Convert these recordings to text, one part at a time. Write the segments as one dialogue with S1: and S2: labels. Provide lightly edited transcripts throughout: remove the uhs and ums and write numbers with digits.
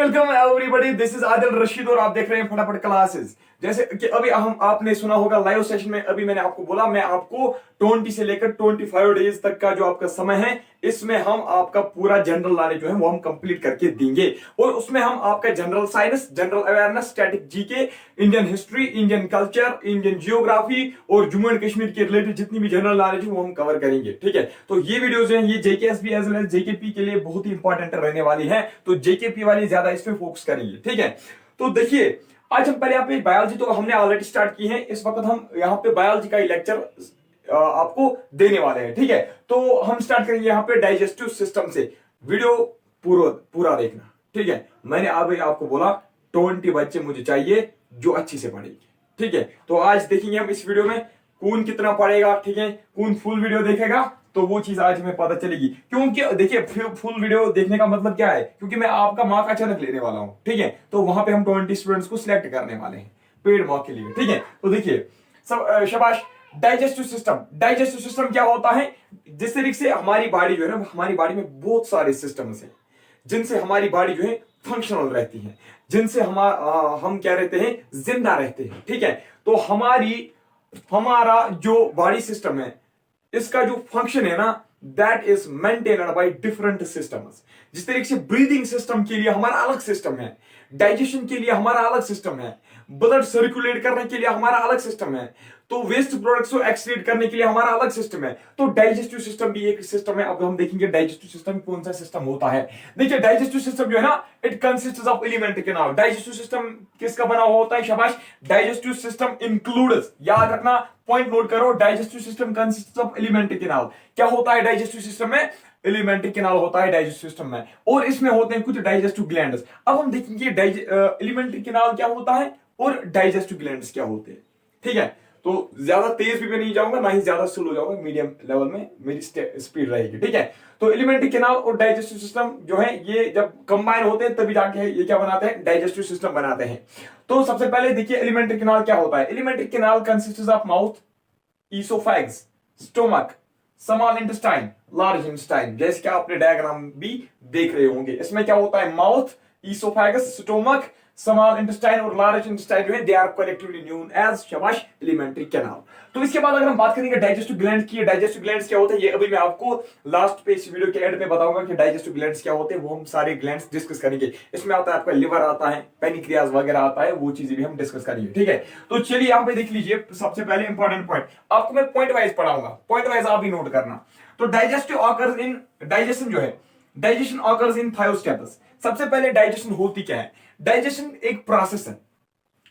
S1: And welcome everybody, this is Adil Rashid और आप देख रहे हैं फटाफट क्लासेस। जैसे कि अभी हम आपने सुना होगा लाइव सेशन में, अभी मैंने आपको बोला मैं आपको 20 से लेकर 25 डेज तक का जो आपका समय है, इसमें हम आपका पूरा जनरल नॉलेज जो है वो हम कंप्लीट करके देंगे। और उसमें हम आपका general science, general awareness, static GK, Indian history, Indian culture, Indian geography और जम्मू एंड कश्मीर के रिलेटेड जितनी भी जनरल नॉलेज है वो हम कवर करेंगे। ठीक है, तो ये वीडियो जो है ये जेकेएसबी एज वेल एज जेकेपी के लिए बहुत ही इंपॉर्टेंट रहने वाली है, तो जेकेपी वाली ज्यादा इस पे फोकस करेंगे। ठीक है, तो देखिए आज हम पहले यहाँ पे बायोलॉजी तो हमने ऑलरेडी स्टार्ट की है, इस वक्त हम यहाँ पे बायोलॉजी का ही लेक्चर आपको देने वाले हैं। ठीक है, तो हम स्टार्ट करेंगे यहाँ पे डाइजेस्टिव सिस्टम से। वीडियो पूरा देखना। ठीक है, मैंने अभी आपको बोला 20 बच्चे मुझे चाहिए जो अच्छी से पढ़ेंगे। ठीक है, तो आज देखेंगे हम इस वीडियो में कौन कितना पढ़ेगा। ठीक है, कौन फुल वीडियो देखेगा तो वो चीज आज हमें पता चलेगी। क्योंकि देखिए फुल वीडियो देखने का मतलब क्या है, क्योंकि मैं आपका मार्क अचानक लेने वाला हूं। ठीक है, तो वहां पे हम 20 स्टूडेंट्स को सिलेक्ट करने वाले हैं पेड मार्क के लिए। ठीक है, तो देखिए सब शाबाश। डाइजेस्टिव सिस्टम क्या होता है, जिस तरीके से हमारी बॉडी जो है ना, हमारी बॉडी में बहुत सारे सिस्टम्स हैं जिनसे हमारी बॉडी जो है फंक्शनल रहती है, जिनसे हम क्या रहते हैं, जिंदा रहते हैं। ठीक है, तो हमारा जो बॉडी सिस्टम है, इसका जो फंक्शन है ना, that is maintained by different systems. जिस तरीके से ब्रीदिंग सिस्टम के लिए हमारा अलग सिस्टम है, डाइजेशन के लिए हमारा अलग सिस्टम है, ब्लड सर्कुलेट करने के लिए हमारा अलग सिस्टम है, तो वेस्ट प्रोडक्ट्स को एक्सक्रीट करने के लिए हमारा अलग सिस्टम है। तो डाइजेस्टिव सिस्टम भी एक सिस्टम है। अब हम देखेंगे डाइजेस्टिव सिस्टम कौन सा सिस्टम होता है। देखिए डाइजेस्टिव सिस्टम जो है ना, it consists of alimentary canal. Digestive system किसका बना हुआ होता है, शाबाश। डाइजेस्टिव सिस्टम इंक्लूड्स, याद रखना, पॉइंट नोट करो, digestive system consists of alimentary canal. क्या होता है डाइजेस्टिव सिस्टम में, एलिमेंट्री कैनाल होता है डाइजेस्टिव सिस्टम में, और इसमें होते हैं कुछ डाइजेस्टिव ग्लैंड्स। अब हम देखेंगे एलिमेंट्री कैनाल क्या होता है और डाइजेस्टिव ग्लैंड्स क्या होते हैं। ठीक है, तो ज्यादा तेज भी मैं नहीं जाऊंगा, ना ही ज्यादा स्लो जाऊंगा, मीडियम लेवल में मेरी स्पीड रहेगी। ठीक है, तो एलिमेंट्री कैनाल और डाइजेस्टिव सिस्टम जो है ये जब कंबाइन होते हैं तभी जाके ये क्या बनाते हैं, डाइजेस्टिव सिस्टम बनाते हैं। तो सबसे पहले देखिए एलिमेंट्री कैनाल क्या होता है। Alimentary canal consists of mouth, oesophagus, stomach, small intestine, large intestine. जैसे कि आपने डायग्राम भी देख रहे होंगे, इसमें क्या होता है, mouth, oesophagus, stomach, small intestine और लार्ज इंटेस्टाइन जो है they are collectively known as शाबाश एलिमेंट्री कैनाल। तो इसके बाद अगर हम बात करेंगे डाइजेस्टिव ग्लैंड की, डाइजेस्टिव ग्लैंड्स क्या होते हैं, ये अभी मैं आपको लास्ट पे इस वीडियो के एंड में बताऊंगा कि डाइजेस्टिव ग्लैंड्स क्या होते हैं। वो हम सारे ग्लैंड्स डिस्कस करेंगे। इसमें आता है आपका लिवर आता है, पेनिक्रियाज वगैरह आता है, वो चीजें भी हम डिस्कस करेंगे। ठीक है, तो चलिए यहाँ पे देख लीजिए। सबसे पहले इंपॉर्टेंट पॉइंट आपको मैं पॉइंट वाइज पढ़ाऊंगा, पॉइंट वाइज आप भी नोट करना। तो डाइजेस्टिव ऑकर्स इन, डाइजेशन जो है, डाइजेशन ऑकर्स इन 5 स्टेप्स। सबसे पहले डाइजेशन होती क्या है, डाइजेशन एक प्रोसेस है।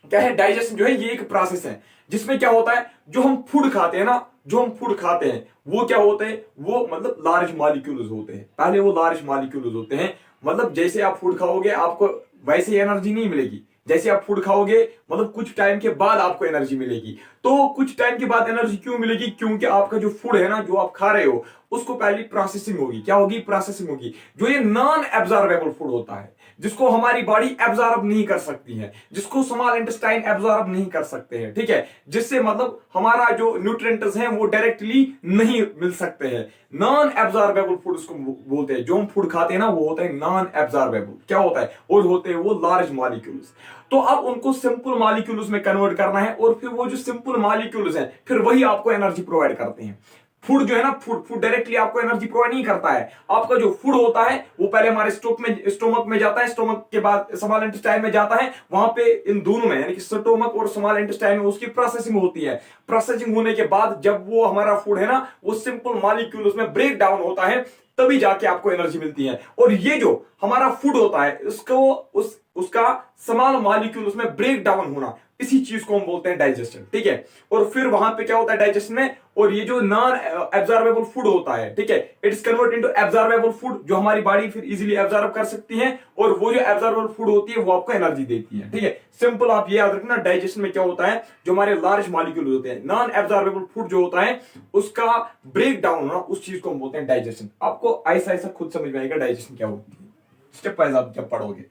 S1: क्या है डाइजेशन जो है, ये एक प्रोसेस है जिसमें क्या होता है, जो हम फूड खाते हैं ना, जो हम फूड खाते हैं वो क्या होते हैं, वो मतलब लार्ज मॉलिक्यूल्स होते हैं। पहले वो लार्ज मॉलिक्यूल्स होते हैं, मतलब जैसे आप फूड खाओगे आपको वैसे एनर्जी नहीं मिलेगी। जैसे आप फूड खाओगे मतलब कुछ टाइम के बाद आपको एनर्जी मिलेगी। तो कुछ टाइम के बाद एनर्जी क्यों मिलेगी, क्योंकि आपका जो फूड है ना, जो आप खा रहे हो, उसको पहले प्रोसेसिंग होगी। क्या होगी, प्रोसेसिंग होगी। जो ये नॉन एब्जॉर्बेबल फूड होता है, जिसको हमारी बॉडी एब्जॉर्ब नहीं कर सकती है, जिसको स्मॉल इंटेस्टाइन एब्जॉर्ब नहीं कर सकते हैं। ठीक है, जिससे मतलब हमारा जो न्यूट्रिएंट्स हैं वो डायरेक्टली नहीं मिल सकते हैं। नॉन एब्जॉर्बेबल फूड उसको बोलते हैं। जो हम फूड खाते हैं ना वो होता है नॉन एब्जॉर्बेबल। क्या होता है, और होते हैं वो लार्ज मॉलिक्यूल्स। तो अब उनको सिंपल मॉलिक्यूल्स में कन्वर्ट करना है, और फिर वो जो सिंपल मॉलिक्यूल्स हैं फिर वही आपको एनर्जी प्रोवाइड करते हैं। फूड जो है ना, फूड डायरेक्टली आपको एनर्जी प्रोवाइड नहीं करता है। आपका जो फूड होता है वो पहले हमारे स्टोमक में जाता है, स्टोमक के बाद स्मॉल इंटेस्टाइन में जाता है। वहां पे इन दोनों में यानी कि स्टोमक और स्मॉल इंटेस्टाइन में उसकी प्रोसेसिंग होती है। प्रोसेसिंग होने के बाद जब वो हमारा फूड है ना, वो सिंपल मॉलिक्यूल्स में ब्रेक डाउन होता है, तभी जाके आपको एनर्जी मिलती है। और ये जो हमारा फूड होता है उसको उसका स्मॉल मॉलिक्यूल उसमें ब्रेक डाउन होना, इसी चीज को हम बोलते हैं डाइजेशन। ठीक है, और फिर वहां पे क्या होता है डाइजेशन में, और ये जो नॉन एब्जॉर्बेबल फूड होता है, ठीक है, it is convert into absorbable food, जो हमारी बॉडी फिर इजीली एब्जॉर्ब कर सकती है, और वो जो एब्जॉर्बेबल फूड होती है वो आपको एनर्जी देती है। ठीक है, सिंपल आप ये याद रखना, डाइजेशन में क्या होता है, जो हमारे लार्ज मॉलिक्यूल होते हैं, नॉन एब्जॉर्बेबल फूड जो होता है उसका ब्रेक डाउन होना, उस चीज को हम बोलते हैं डाइजेशन। आपको ऐसा ऐसा खुद समझ में आएगा डाइजेशन क्या होती है, स्टेप वाइज आप जब पढ़ोगे।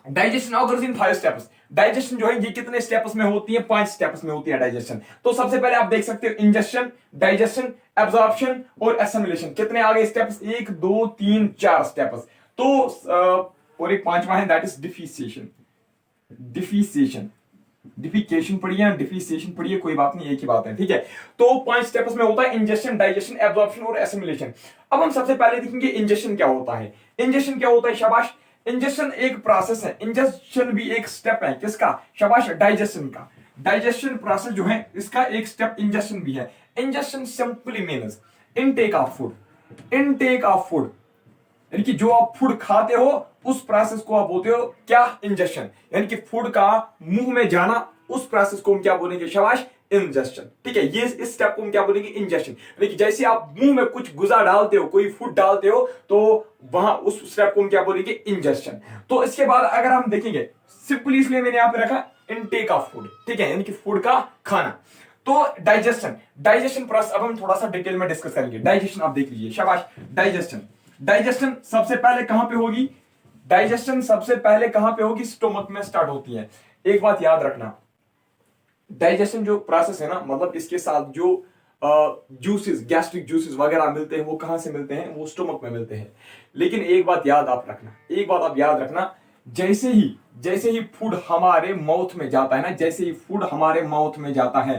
S1: Digestion occurs in 5 steps. Digestion जो है ये कितने स्टेप्स में होती है, 5 स्टेप्स में होती है डाइजेशन। तो सबसे पहले आप देख सकते हो इंजेक्शन, डाइजेशन, एब्जॉर्प्शन और एसिमिलेशन। कितने आ गए स्टेप्स, 1 2 3 4 स्टेप्स। तो और एक पांचवा है दैट इज डिफिसिएशन। डिफिसिएशन, डिफिकेशन पढ़िए या डिफिसिएशन पढ़िए, कोई बात नहीं, एक ही बात है, ठीक है। तो 5 स्टेप्स में होता है इंजेक्शन, डाइजेशन, एब्जॉर्प्शन और एसिमिलेशन। अब हम सबसे पहले देखेंगे इंजेक्शन क्या होता है। इंजेक्शन क्या होता है, शाबाश। इंजेक्शन एक प्रोसेस है, इंजेक्शन भी एक स्टेप है, किसका, शाबाश, डाइजेशन का। डाइजेशन प्रोसेस जो है इसका एक स्टेप इंजेक्शन भी है। Injection simply means intake of food, intake of food, यानी कि जो आप फूड खाते हो उस प्रोसेस को आप बोलते हो क्या, इंजेक्शन। यानी कि फूड का मुंह में जाना, उस प्रोसेस को हम क्या बोलेंगे, शाबाश, इंजेक्शन, ठीक है। ये इस स्टेप को हम क्या बोलेंगे, इंजेक्शन। यानी कि जैसे आप मुंह में कुछ गुजा डालते हो, कोई फूड डालते हो, तो वहां उस स्टेप को हम क्या बोलेंगे, इंजेक्शन। तो इसके बाद अगर हम देखेंगे, सिंपली इसलिए मैंने यहां पे रखा इनटेक ऑफ फूड, ठीक है, यानी कि फूड का खाना। तो डाइजेशन, डाइजेशन प्रोसेस अब हम थोड़ा सा डिटेल में डिस्कस करेंगे। डाइजेशन आप देख लीजिए, शाबाश, डाइजेशन। डाइजेशन सबसे पहले कहां पे होगी, डाइजेशन सबसे पहले कहां पे होगी, स्टोमक में स्टार्ट होती है। एक बात याद रखना, डाइजेशन जो प्रोसेस है ना, मतलब इसके साथ जो जूसेस, गैस्ट्रिक जूसेस वगैरह मिलते हैं, वो कहां से मिलते हैं, वो स्टोमक में मिलते हैं। लेकिन एक बात याद आप रखना, एक बात आप याद रखना, जैसे ही फूड हमारे माउथ में जाता है ना, जैसे ही फूड हमारे माउथ में जाता है,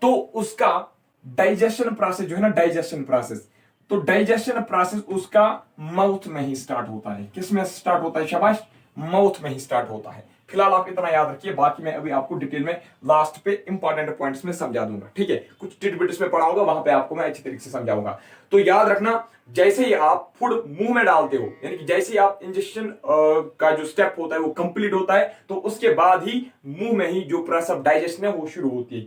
S1: तो उसका डाइजेशन प्रोसेस जो है ना, डाइजेशन प्रोसेस, तो डाइजेशन प्रोसेस उसका माउथ में ही स्टार्ट होता है। किस में स्टार्ट होता है, शाबाश, माउथ में ही स्टार्ट होता है। फिलहाल आप इतना याद रखिए, बाकी मैं अभी आपको डिटेल में लास्ट पे इंपॉर्टेंट पॉइंट्स में समझा दूंगा, ठीक है। कुछ टिटबिट्स में पढ़ाऊंगा, वहां पे आपको मैं अच्छी तरीके से समझाऊंगा। तो याद रखना, जैसे ही आप फूड मुंह में डालते हो, यानी कि जैसे ही आप इंजेक्शन का जो स्टेप होता है वो कंप्लीट होता है, तो उसके बाद ही मुंह में ही जो प्रोसेस ऑफ डाइजेशन है वो शुरू होती है।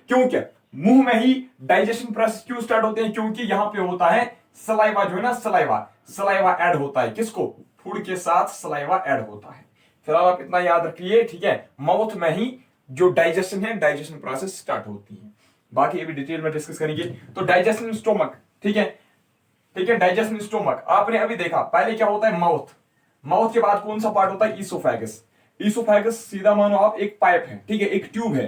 S1: क्यों क्या मुंह में ही डाइजेशन प्रोसेस क्यों स्टार्ट होते हैं, क्योंकि यहां पे होता है सलाइवा, जो है ना, सलाइवा ऐड होता है। किसको, फूड के साथ सलाइवा ऐड होता है। फिलहाल आप इतना याद रखिए, ठीक है। माउथ में ही जो डाइजेशन है, डाइजेशन प्रोसेस स्टार्ट होती है। बाकी अभी डिटेल में डिस्कस करेंगे। तो डाइजेशन स्टोमक, ठीक है, ठीक है, डाइजेशन स्टोमक आपने अभी देखा। पहले क्या होता है, माउथ, माउथ के बाद कौन सा पार्ट होता है, ईसोफेगस। ईसोफेगस सीधा मानो आप एक पाइप है, ठीक है, एक ट्यूब है,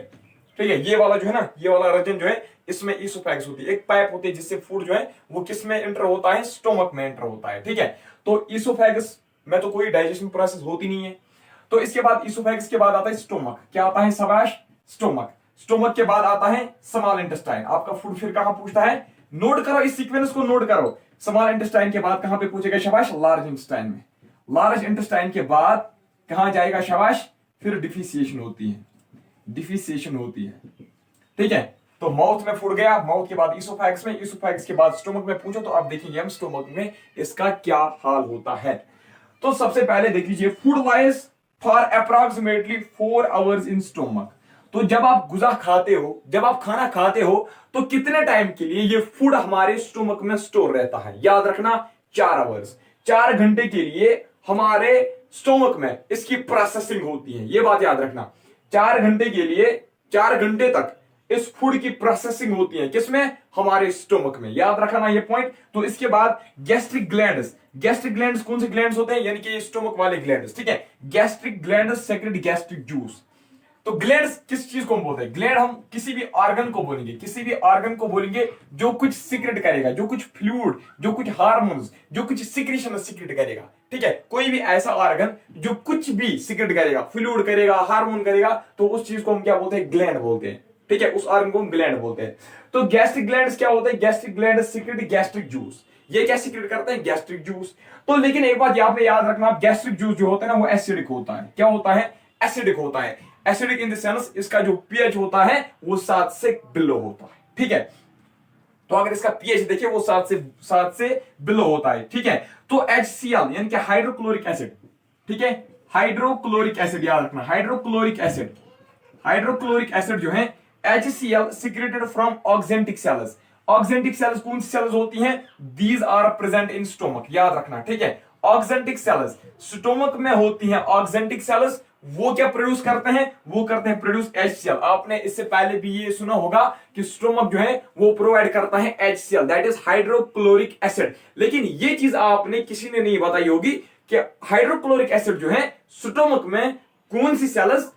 S1: ठीक है। ये वाला जो है ना, ये वाला रीजन जो है, इसमें ईसोफेगस होती है, एक पाइप होती है जिससे फूड जो है वो किस में एंटर होता है, स्टोमक में एंटर होता है, ठीक है। तो ईसोफेगस में तो कोई डाइजेशन प्रोसेस होती नहीं है। तो इसके बाद ईसोफेगस के बाद आता है स्टोमक। क्या आता है, शाबाश, स्टोमक। स्टोमक के बाद आता है स्मॉल इंटेस्टाइन। आपका फूड फिर कहां पूछता है, नोट करो इस सीक्वेंस को, नोट करो। स्मॉल इंटेस्टाइन के बाद कहां पे पूछेगा, शाबाश, लार्ज इंटेस्टाइन में। लार्ज इंटेस्टाइन के बाद कहां जाएगा, शाबाश, फिर डिफिसिएशन होती है, डिफिसिएशन होती है, ठीक है। तो माउथ में फूड गया, माउथ के बाद ईसोफेगस में, ईसोफेगस के बाद स्टोमक में पूछो तो आप देखेंगे हम स्टोमक में इसका क्या हाल होता है। तो सबसे पहले देख लीजिए, food lies for approximately 4 hours in stomach. तो जब आप गुजा खाते हो, जब आप खाना खाते हो, तो कितने टाइम के लिए ये फूड हमारे स्टोमक में स्टोर रहता है, याद रखना 4 आवर्स, 4 घंटे के लिए हमारे स्टोमक में इसकी प्रोसेसिंग होती है। ये बात याद रखना, 4 घंटे के लिए, 4 घंटे तक इस फूड की प्रोसेसिंग होती है, किसमें, हमारे स्टोमक में। याद रखना ये पॉइंट। तो इसके बाद गैस्ट्रिक ग्लैंड्स, गैस्ट्रिक ग्लैंड्स कौन से ग्लैंड्स होते हैं, यानी कि स्टोमक वाले ग्लैंड्स, ठीक है। Gastric glands secrete gastric juice. तो ग्लैंड्स किस चीज को हम बोलते हैं, ग्लैंड हम किसी भी ऑर्गन को बोलेंगे, किसी भी ऑर्गन को बोलेंगे जो कुछ सीक्रेट करेगा, जो कुछ फ्लूइड, जो कुछ हार्मोन्स, जो कुछ सीक्रेशन सीक्रेट करेगा, ठीक है। कोई भी ऐसा ऑर्गन जो कुछ भी सीक्रेट करेगा, फ्लूइड करेगा, हार्मोन करेगा, तो उस चीज को हम क्या बोलते हैं, ग्लैंड बोलते हैं, ठीक है। उस ऑर्गन को हम ग्लैंड बोलते हैं। तो गैस्ट्रिक ग्लैंड्स क्या होते हैं, gastric gland secret gastric juice. ये क्या सीक्रेट करते हैं, गैस्ट्रिक जूस। तो लेकिन एक बात यहाँ पे याद रखना, गैस्ट्रिक जूस जो होता है ना, वो एसिडिक होता है। क्या होता है, एसिडिक होता है। एसिडिक इन द सेंस इसका जो पीएच होता है वो 7 से बिलो होता है, ठीक है। तो अगर इसका पीएच देखिए वो 7 से बिलो होता है, ठीक है। तो HCl यानी कि हाइड्रोक्लोरिक एसिड, ठीक है, हाइड्रोक्लोरिक एसिड याद रखना, हाइड्रोक्लोरिक एसिड, हाइड्रोक्लोरिक एसिड जो है HCl secreted from oxyntic cells. Oxyntic cells कौन सी सेल्स होती हैं, these are present in stomach, याद रखना, ठीक है। ऑक्जेंटिक सेल्स स्टोमक में होती हैं, ऑक्जेंटिक सेल्स वो क्या प्रोड्यूस करते हैं, वो करते हैं प्रोड्यूस HCl। आपने इससे पहले भी ये सुना होगा कि स्टोमक जो है वो प्रोवाइड करता है HCl, that is hydrochloric acid. लेकिन ये चीज आपने किसी ने नहीं बताई होगी कि हाइड्रोक्लोरिक एसिड जो है स्टोमक में कौन सी सेल्स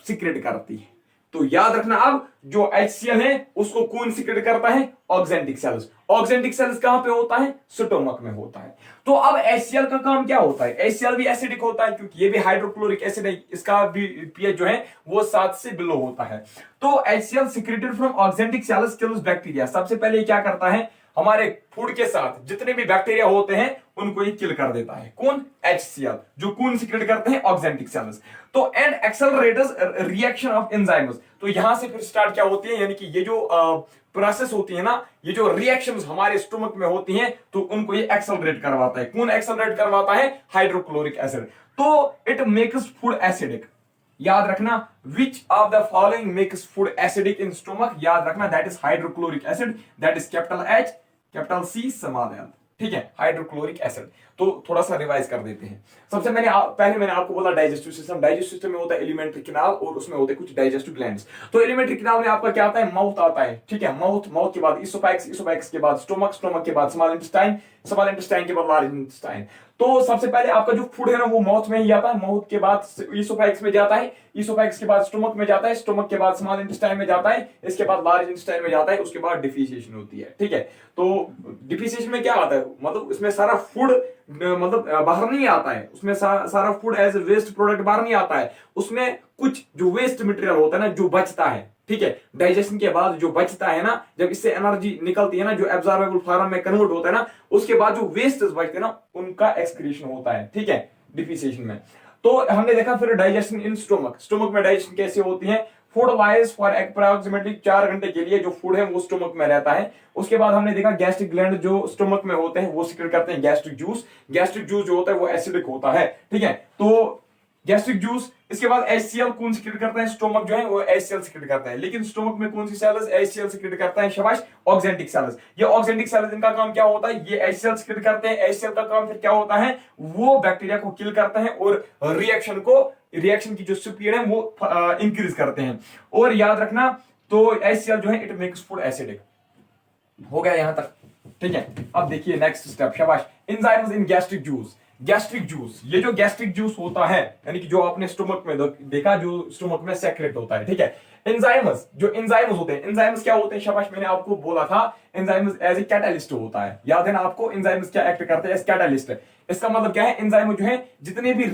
S1: सीक्रेट करती है, तो याद रखना, अब जो HCl है उसको कौन सिक्रेट करता है? Oxyntic cells. ऑक्जेंटिक सेल्स कहां पे होता है? स्टोमक में होता है। तो अब HCl का काम क्या होता है? HCl भी एसिडिक होता है क्योंकि ये भी हाइड्रोक्लोरिक एसिड है, इसका भी pH जो है वो 7 से बिलो होता है। तो HCl secreted from oxyntic sales kills bacteria. सबसे पहले ये क्या करता है? हमारे फूड के साथ जितने भी बैक्टीरिया होते हैं उनको ये किल कर देता है। कौन? HCl, जो कौन सिक्रेट करते हैं? Oxyntic cells. तो and accelerators reaction of enzymes. तो यहां से फिर स्टार्ट क्या होती है, यानी कि ये जो प्रोसेस होती है ना, ये जो रिएक्शंस हमारे स्टोमक में होती हैं, तो उनको ये एक्सेलरेट करवाता है। कौन एक्सेलरेट करवाता है? Hydrochloric acid. तो इट मेक्स फूड एसिडिक। याद रखना, विच of the following makes food acidic in stomach? याद रखना, that is hydrochloric acid, that is capital H capital C small l। ठीक है, हाइड्रोक्लोरिक एसिड। तो थोड़ा सा रिवाइज कर देते हैं। सबसे पहले मैंने आपको बोला डाइजेस्टिव सिस्टम। डाइजेस्टिव सिस्टम में होता है एलिमेंट्री कैनाल और उसमें होते हैं कुछ डाइजेस्टिव ग्लैंड्स। तो एलिमेंट्री कैनाल में आपका क्या आता है? माउथ आता है। ठीक है, माउथ के बाद इसोफैक्स, इसोफैक्स के बाद स्टोमक, स्टोमक के बाद स्मॉल इंटेस्टाइन, स्मॉल इंटेस्टाइन के बाद लार्ज इंटेस्टाइन। तो सबसे पहले आपका जो फूड है ना वो माउथ में ही आता है, माउथ के बाद इसोफैक्स में जाता है, इसोफैक्स के बाद स्टोमक में जाता है, स्टोमक के बाद स्मॉल इंटेस्टाइन में जाता है, इसके बाद लार्ज इंटेस्टाइन में जाता है, उसके बाद डिफिशिएशन होती है। ठीक है, तो डिफिशिएशन में क्या आता है? मतलब इसमें सारा फूड मतलब बाहर नहीं आता है, उसमें सारा फूड एज वेस्ट प्रोडक्ट बाहर नहीं आता है, उसमें कुछ जो वेस्ट मटेरियल होता है ना जो बचता है। ठीक है, डाइजेशन के बाद जो बचता है ना, जब इससे एनर्जी निकलती है ना, जो एब्जॉर्बेबल फॉर्म में कन्वर्ट होता है ना, उसके बाद जो वेस्ट बचते हैं ना उनका एक्सक्रीशन होता है। ठीक है, डिफिशिएशन में। तो हमने देखा फिर डाइजेशन इन स्टोमक। स्टोमक में डाइजेशन कैसे होती है? फूड लाइज फॉर अप्रोक्सीमेटली 4 घंटे के लिए जो फूड है वो स्टोमक में रहता है। उसके बाद हमने देखा गैस्ट्रिक ग्लैंड जो स्टोमक में होते हैं वो सिक्रेट करते हैं गैस्ट्रिक जूस। गैस्ट्रिक जूस जो होता है वो एसिडिक होता है। ठीक है, तो गैस्ट्रिक जूस। इसके बाद HCl कौन सिक्रेट करता है? स्टोमक जो है वो HCl सिक्रेट करता है। लेकिन स्टोमक में कौन सी सेल्स HCl सिक्रेट करता है? शाबाश, ऑक्जेंटिक सेल्स। ये ऑक्जेंटिक सेल्स, इनका काम क्या होता है? ये HCl सिक्रेट करते हैं। HCl का काम फिर क्या होता है? वो बैक्टीरिया को किल करता है और रिएक्शन की जो स्पीड है वो इंक्रीज करते हैं। और याद रखना, तो HCl जो है इट मेक्स फूड एसिडिक। हो गया यहां तक? ठीक है, अब देखिए नेक्स्ट स्टेप। शाबाश, enzymes in gastric juice. Gastric juice, ये जो गैस्ट्रिक जूस होता है यानी कि जो आपने स्टोमक में देखा, जो स्टोमक में सेक्रेट होता है। ठीक है, एंजाइम्स, जो एंजाइम्स होते हैं, एंजाइम्स क्या होते हैं? शाबाश, मैंने आपको बोला था एंजाइम्स एज ए कैटालिस्ट होता है। याद है ना आपको, एंजाइम्स क्या एक्ट करते हैं? As catalyst. इसका मतलब क्या है? एंजाइम जो है जितने भी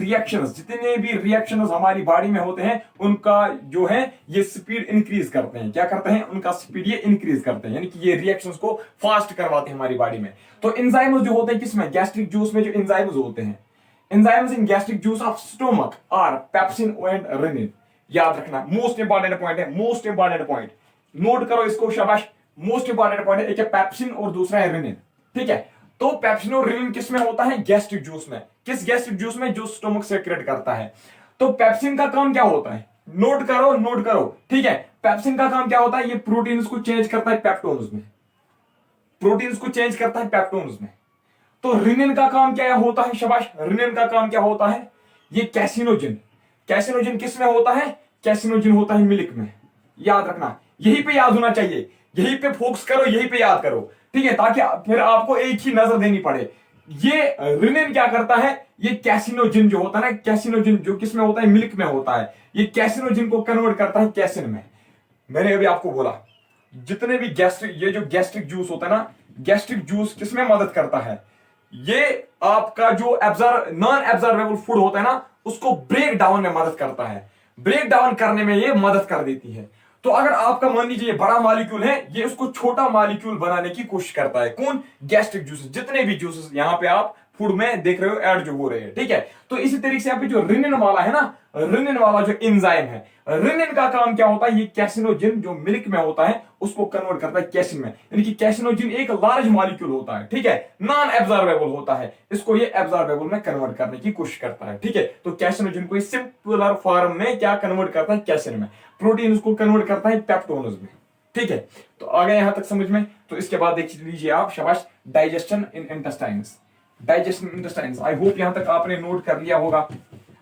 S1: रिएक्शंस हमारी बॉडी में होते हैं उनका जो है ये स्पीड इंक्रीज करते हैं। क्या करते हैं? उनका स्पीड ये इंक्रीज करते हैं, यानी कि ये रिएक्शंस को फास्ट करवाते हैं हमारी बॉडी में। तो एंजाइम्स जो होते हैं किसमें? गैस्ट्रिक जूस में जो एंजाइम्स होते हैं। Enzymes in gastric juice of stomach are pepsin and rennin. याद रखना, मोस्ट इंपॉर्टेंट पॉइंट है, मोस्ट इंपॉर्टेंट पॉइंट। नोट करो इसको, शाबाश। मोस्ट इंपॉर्टेंट पॉइंट है, एक है पेप्सिन और दूसरा है रेनिन। ठीक है, तो पेप्सिन और रेनिन किस में होता है? गैस्ट्रिक जूस में। किस गैस्ट्रिक जूस में? जो स्टोमक सेक्रेट करता है। तो पेप्सिन का काम क्या होता है? नोट करो, नोट करो। ठीक है, पेप्सिन का काम क्या होता है? ये प्रोटीन्स को चेंज करता है पेप्टोन्स में, प्रोटीन्स को चेंज करता है पेप्टोन्स में। तो रिनिन का काम क्या होता है? शाबाश, रिनिन का काम क्या होता है? ये कैसिनोजिन। कैसिनोजिन किस में होता है? कैसिनोजिन होता है मिल्क में। याद रखना, यहीं पे याद होना चाहिए, यहीं पे फोकस करो, यहीं पे याद करो। ठीक है, ताकि फिर आपको एक ही नजर देनी पड़े। ये रिनिन क्या करता है? ये कैसिनोजिन जो होता है ना, कैसिनोजिन जो किस में होता है? मिल्क में होता है। ये कैसिनोजिन को कन्वर्ट करता है कैसिन में। मैंने अभी आपको बोला जितने भी ये जो गैस्ट्रिक जूस होता है ना, गैस्ट्रिक जूस किसमें मदद करता है? ये आपका जो नॉन एब्जॉर्बेबल फूड होता है ना उसको ब्रेक डाउन में मदद करता है, ब्रेक डाउन करने में ये मदद कर देती है। तो अगर आपका मान लीजिए बड़ा मॉलिक्यूल है, ये उसको छोटा मॉलिक्यूल बनाने की कोशिश करता है। कौन? Gastric juices. जितने भी जूसेस यहां पे आप फूड में देख रहे हो ऐड जो हो रहे हैं। ठीक है, तो इसी तरीके से यहाँ पे जो रिनिन वाला है ना, रिनिन वाला जो एंजाइम है, रिनिन का काम क्या होता है? ये कैसिनोजिन जो मिल्क में होता है उसको कन्वर्ट करता है कैसिन में। यानी कि कैसिनोजिन एक लार्ज मॉलिक्यूल होता है। ठीक है, नॉन एब्जॉर्बेबल होता है, इसको ये एब्जॉर्बेबल में कन्वर्ट करने की कोशिश करता है। ठीक है, तो कैसिनोजिन को सिंपलर फॉर्म में क्या कन्वर्ट करता है? कैसिन में। प्रोटीन उसको कन्वर्ट करता है पेप्टोन्स में। ठीक है, तो आ गए यहां तक समझ में। तो इसके बाद देख लीजिए आप, शाबाश, digestion in intestines. Digestion intestines, I hope यहां तक आपने नोट कर लिया होगा।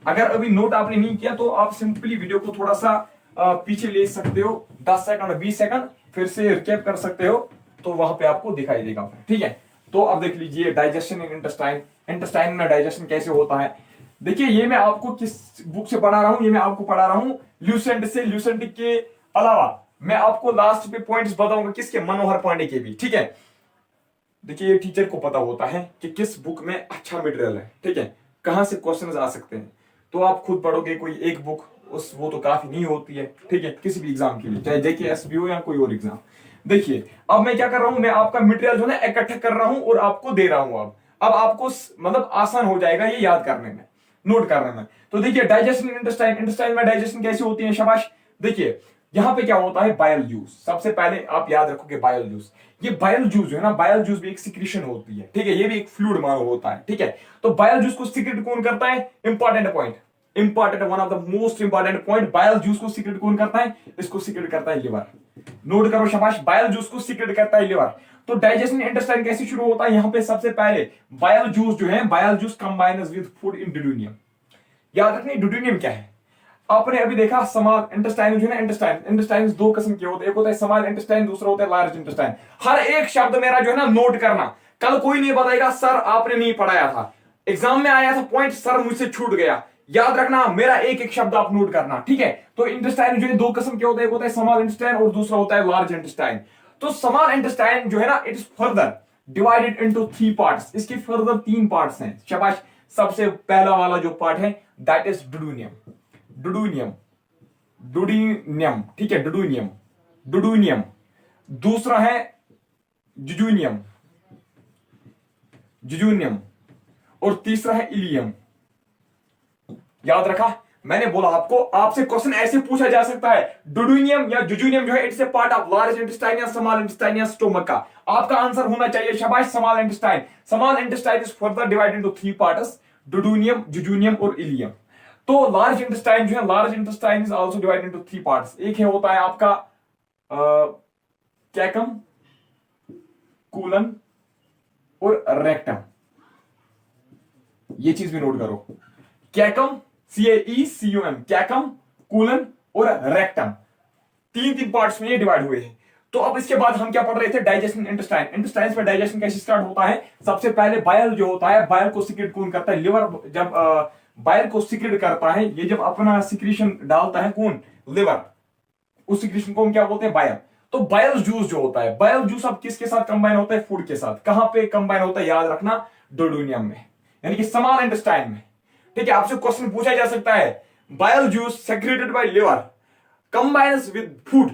S1: अगर अभी नोट आपने नहीं किया तो आप सिंपली वीडियो को थोड़ा सा पीछे ले सकते हो, 10 सेकंड 20 सेकंड फिर से रिकैप कर सकते हो, तो वहां पे आपको दिखाई देगा। ठीक है, तो अब देख लीजिए डाइजेशन इन इंटेस्टाइन। इंटेस्टाइन में डाइजेशन कैसे होता है? देखिए, ये मैं आपको किस बुक से पढ़ा रहा हूं? ये मैं आपको पढ़ा रहा हूं ल्यूसेंट से। ल्यूसेंट के अलावा मैं आपको लास्ट पे पॉइंट्स बताऊंगा किसके, मनोहर पांडे के भी, ठीक है। देखिए ये टीचर को पता होता है कि किस बुक में अच्छा मटेरियल है, ठीक है, कहां से क्वेश्चंस आ सकते हैं। तो आप खुद पढ़ोगे कोई एक बुक, उस वो तो काफी नहीं होती है, ठीक है, किसी भी एग्जाम के लिए, चाहे जेकेएसबी हो या कोई और एग्जाम। देखिए अब मैं क्या कर रहा हूं, मैं आपका मटेरियल जो है इकट्ठा कर रहा हूं और आपको दे रहा हूं। अब आपको मतलब आसान हो जाएगा ये याद करने में, नोट करने में। तो देखिए डाइजेशन इंटेस्टाइन, इंटेस्टाइन में डाइजेशन कैसी होती है, शाबाश। देखिए यहां पे क्या होता है, बाइल जूस। सबसे पहले आप याद रखोगे बाइल जूस। ये बाइल जूस जो है ना, बाइल जूस भी एक सिक्रीशन होती है, ठीक है, ये भी एक फ्लूइड मानो होता है, ठीक है। तो बाइल जूस को सीक्रेट कौन करता है, important point, important, one of the most important point, bile juice को सीक्रेट कौन करता है, इसको सीक्रेट करता है लिवर। नोट करो शाबाश, बाइल जूस को सीक्रेट करता है लिवर। तो डाइजेशन इंटेस्टाइन कैसे शुरू होता है, यहां पे सबसे पहले बाइल जूस जो है, bile juice combines with food in duodenum. याद रखना ड्यूडेनियम क्या है। आपने अभी देखा स्मॉल इंटेस्टाइन जो है ना, इंटेस्टाइन दो किस्म के होते हैं, एक होता है स्मॉल इंटेस्टाइन, दूसरा होता है लार्ज इंटेस्टाइन। हर एक शब्द मेरा जो है ना नोट करना, कल कोई नहीं बताएगा सर आपने नहीं पढ़ाया था, एग्जाम में आया था पॉइंट सर मुझसे छूट गया। याद रखना मेरा एक एक शब्द आप नोट करना, ठीक है। तो इंटेस्टाइन जो है दो किस्म के होते हैं, एक होता है स्मॉल इंटेस्टाइन और दूसरा होता है लार्ज इंटेस्टाइन। तो स्मॉल इंटेस्टाइन जो है ना, it is further divided into 3 parts, इसके फर्दर 3 पार्ट्स हैं, शाबाश। सबसे पहला वाला जो पार्ट है दैट इज डुडूनियम, डुडूनियम, डुडीनियम, ठीक है, डुडूनियम, डुडूनियम। दूसरा है जुजूनियम, जुजूनियम, और तीसरा है इलियम। याद रखा, मैंने बोला आपको, आपसे क्वेश्चन ऐसे पूछा जा सकता है, डुडूनियम या जुजूनियम जो है it's a part of large intestine या स्मॉल इंटेस्टाइन या स्टोमक का। आपका आंसर होना चाहिए शाबाश small intestine. Small intestine is further divided into 3 parts, duodenum, jejunum और इलियम। तो लार्ज इंटेस्टाइन जो है, large intestine is also divided into 3 parts. एक है होता है आपका कैकम, कूलन और रेक्टम। ये चीज भी नोट करो, कैकम, CAECUM, कैकम, कूलन और रेक्टम, 3 पार्ट्स में ये डिवाइड हुए हैं। तो अब इसके बाद हम क्या पढ़ रहे थे, डाइजेशन इंटेस्टाइन। इंटेस्टाइन में डाइजेशन कैसे स्टार्ट होता है, सबसे पहले बाइल जो होता है, बाइल को सीक्रेट कौन करता है, लिवर। जब बाइल को सीक्रेट करता है, ये जब अपना सिक्रीशन डालता है कौन, लिवर, उस सिक्रीशन को हम क्या बोलते हैं, बाइल। तो बाइल जूस जो होता है, बाइल जूस अब किसके साथ कंबाइन होता है, फूड के साथ। कहां पे कंबाइन होता है, याद रखना डुडूनियम में, यानी कि स्मॉल इंटेस्टाइन में, ठीक है। आपसे क्वेश्चन पूछा जा सकता है, bile juice secreted by liver combines with food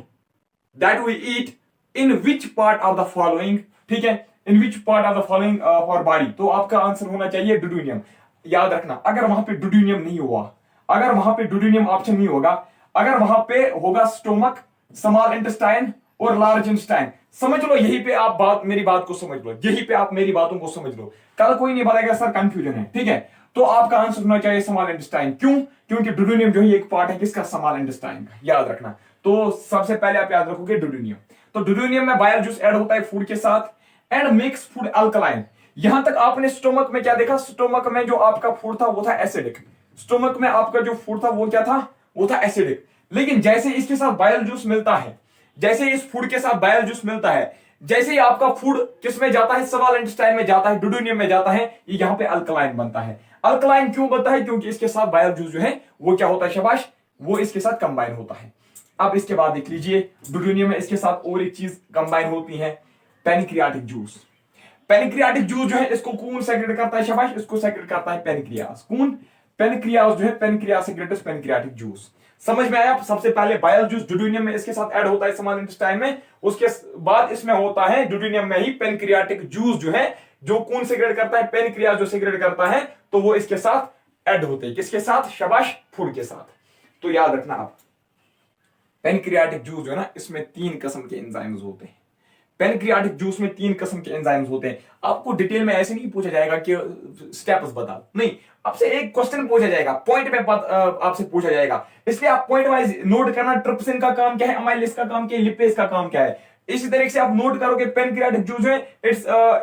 S1: that we eat in which part of the following, ठीक है, in which part of the following for body. तो आपका आंसर होना चाहिए डुडूनियम। याद रखना, अगर वहां पे डुडूनियम नहीं हुआ, अगर वहां पे डुडूनियम ऑप्शन नहीं होगा, अगर वहां पे होगा स्टोमक, स्मॉल इंटेस्टाइन और लार्ज इंटेस्टाइन, समझ लो यहीं पे आप मेरी बात को समझ लो, यहीं पे आप मेरी बातों को समझ लो। कल कोई नहीं बताएगा सर कंफ्यूजन है, ठीक है। तो आपका आंसर होना चाहिए स्मॉल इंटेस्टाइन। क्यों, क्योंकि डुडूनियम जो है एक पार्ट है किसका, स्मॉल इंटेस्टाइन का। याद रखना, तो सबसे पहले आप याद रखोगे डुडूनियम। तो डुडूनियम में बाइल जूस ऐड होता है फूड के साथ एंड मेक्स फूड अल्कलाइन। यहां तक आपने स्टोमक में क्या देखा, स्टोमक में जो आपका फूड था वो था एसिडिक। स्टोमक में आपका जो फूड था वो क्या था, वो था एसिडिक। लेकिन जैसे इसके साथ बाइल जूस मिलता है, जैसे इस फूड के साथ बाइल जूस मिलता है, जैसे ही आपका फूड किस में जाता है, स्मॉल इंटेस्टाइन में जाता है, डुडूनियम में जाता है, ये यहां पे अल्कलाइन बनता है। अल्कलाइन क्यों बनता है, क्योंकि इसके साथ बाइल जूस जो है वो क्या होता है, शाबाश, वो इसके साथ कंबाइन होता है। अब इसके बाद देख लीजिए, डुडूनियम में इसके साथ और एक चीज कंबाइन होती है, पैनक्रियाटिक जूस। पैनक्रियाटिक जूस जो है इसको कौन सेक्रेट करता है, शाबाश, इसको सेक्रेट करता है पैनक्रियास। कौन, पैनक्रियास जो है, पैनक्रियास सेक्रेट्स पैनक्रियाटिक जूस। समझ में आया। सबसे पहले बाइल जूस डुडूनियम में इसके साथ ऐड होता है स्मॉल इंटेस्टाइन में, उसके बाद इसमें होता है डुडूनियम में ही पैनक्रियाटिक जूस जो है, जो कौन सेक्रेट करता है, पैनक्रियास जो सेक्रेट करता है, तो वो इसके साथ ऐड होते हैं, किसके साथ, शाबाश, फूड के साथ। तो याद रखना आप, पैनक्रियाटिक जूस जो है ना, इसमें 3 किस्म के एंजाइम्स होते हैं। पैनक्रियाटिक जूस में 3 किस्म के एंजाइम्स होते हैं। आपको डिटेल में ऐसे नहीं पूछा जाएगा कि स्टेप्स बता, नहीं, आपसे एक क्वेश्चन पूछा जाएगा, पॉइंट में आपसे पूछा जाएगा, इसलिए आप पॉइंट वाइज नोट करना, ट्रिप्सिन का काम क्या है, अमाइलेज का काम क्या है, लिपेज का काम क्या है। इसी तरीके से आप नोट करोगे पैनक्रियाटिक जूस है,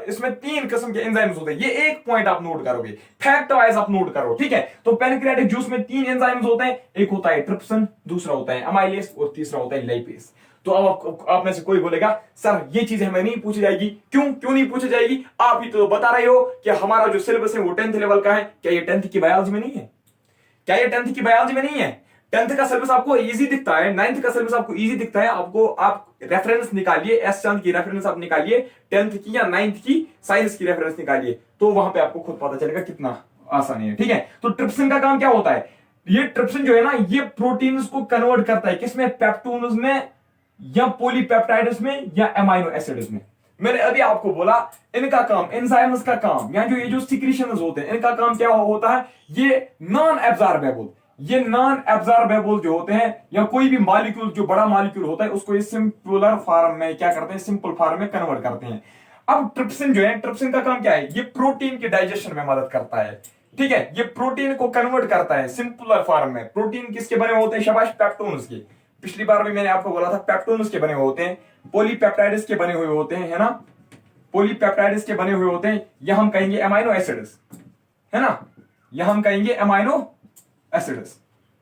S1: इसमें 3 किस्म के एंजाइम्स होते हैं। ये एक पॉइंट आप नोट करोगे, फैक्ट वाइज आप नोट करो, ठीक है। तो पैनक्रियाटिक जूस में 3 एंजाइम्स होते हैं, एक होता है ट्रिप्सिन, दूसरा होता है अमाइलेज और तीसरा होता है लिपेज। तो अब आप में से कोई बोलेगा सर ये चीज हमें नहीं पूछी जाएगी, क्यों नहीं पूछी जाएगी, आप ही तो बता रहे हो कि हमारा जो सिलेबस है वो 10th लेवल का है। क्या ये 10th की बायोलॉजी में नहीं है, क्या ये 10th की बायोलॉजी में नहीं है। 10th का सिलेबस आपको इजी दिखता है, 9th का सिलेबस आपको इजी दिखता है, आपको आप रेफरेंस निकालिए, एस चांद की रेफरेंस आप निकालिए, 10th की या 9th की साइंस की रेफरेंस निकालिए, तो वहां पे आपको खुद पता चलेगा कितना आसानी है। ठीक है, तो ट्रिप्सिन का काम क्या होता है? ये ट्रिप्सिन जो है ना, ये प्रोटीन्स को कन्वर्ट करता है किसमें? पेप्टोन्स में या पॉलीपेप्टाइड्स में या अमीनो एसिड्स में। मैंने अभी आपको बोला इनका काम, एंजाइम्स का काम, या जो ये जो सिक्रीशंस होते हैं इनका काम क्या होता है? ये नॉन एब्जॉर्बेबल, ये नॉन एब्जॉर्बेबल जो होते हैं, या कोई भी मॉलिक्यूल जो बड़ा मॉलिक्यूल होता है उसको ये सिंपलर फॉर्म में क्या करते हैं? सिंपल फॉर्म में कन्वर्ट करते हैं। अब ट्रिप्सिन जो है, ट्रिप्सिन का काम क्या है? ये प्रोटीन के डाइजेशन में मदद करता है। ठीक है, ये प्रोटीन को कन्वर्ट करता है सिंपलर फॉर्म में। प्रोटीन किसके बने होते हैं? शाबाश, पेप्टोन्स के। पिछली बार भी मैंने आपको बोला था पेप्टोन्स के बने हुए होते हैं, पॉलीपेप्टाइड्स के बने हुए होते हैं, है ना, पॉलीपेप्टाइड्स के बने हुए होते हैं, या हम कहेंगे अमीनो एसिड्स, है ना, या हम कहेंगे अमीनो एसिड्स।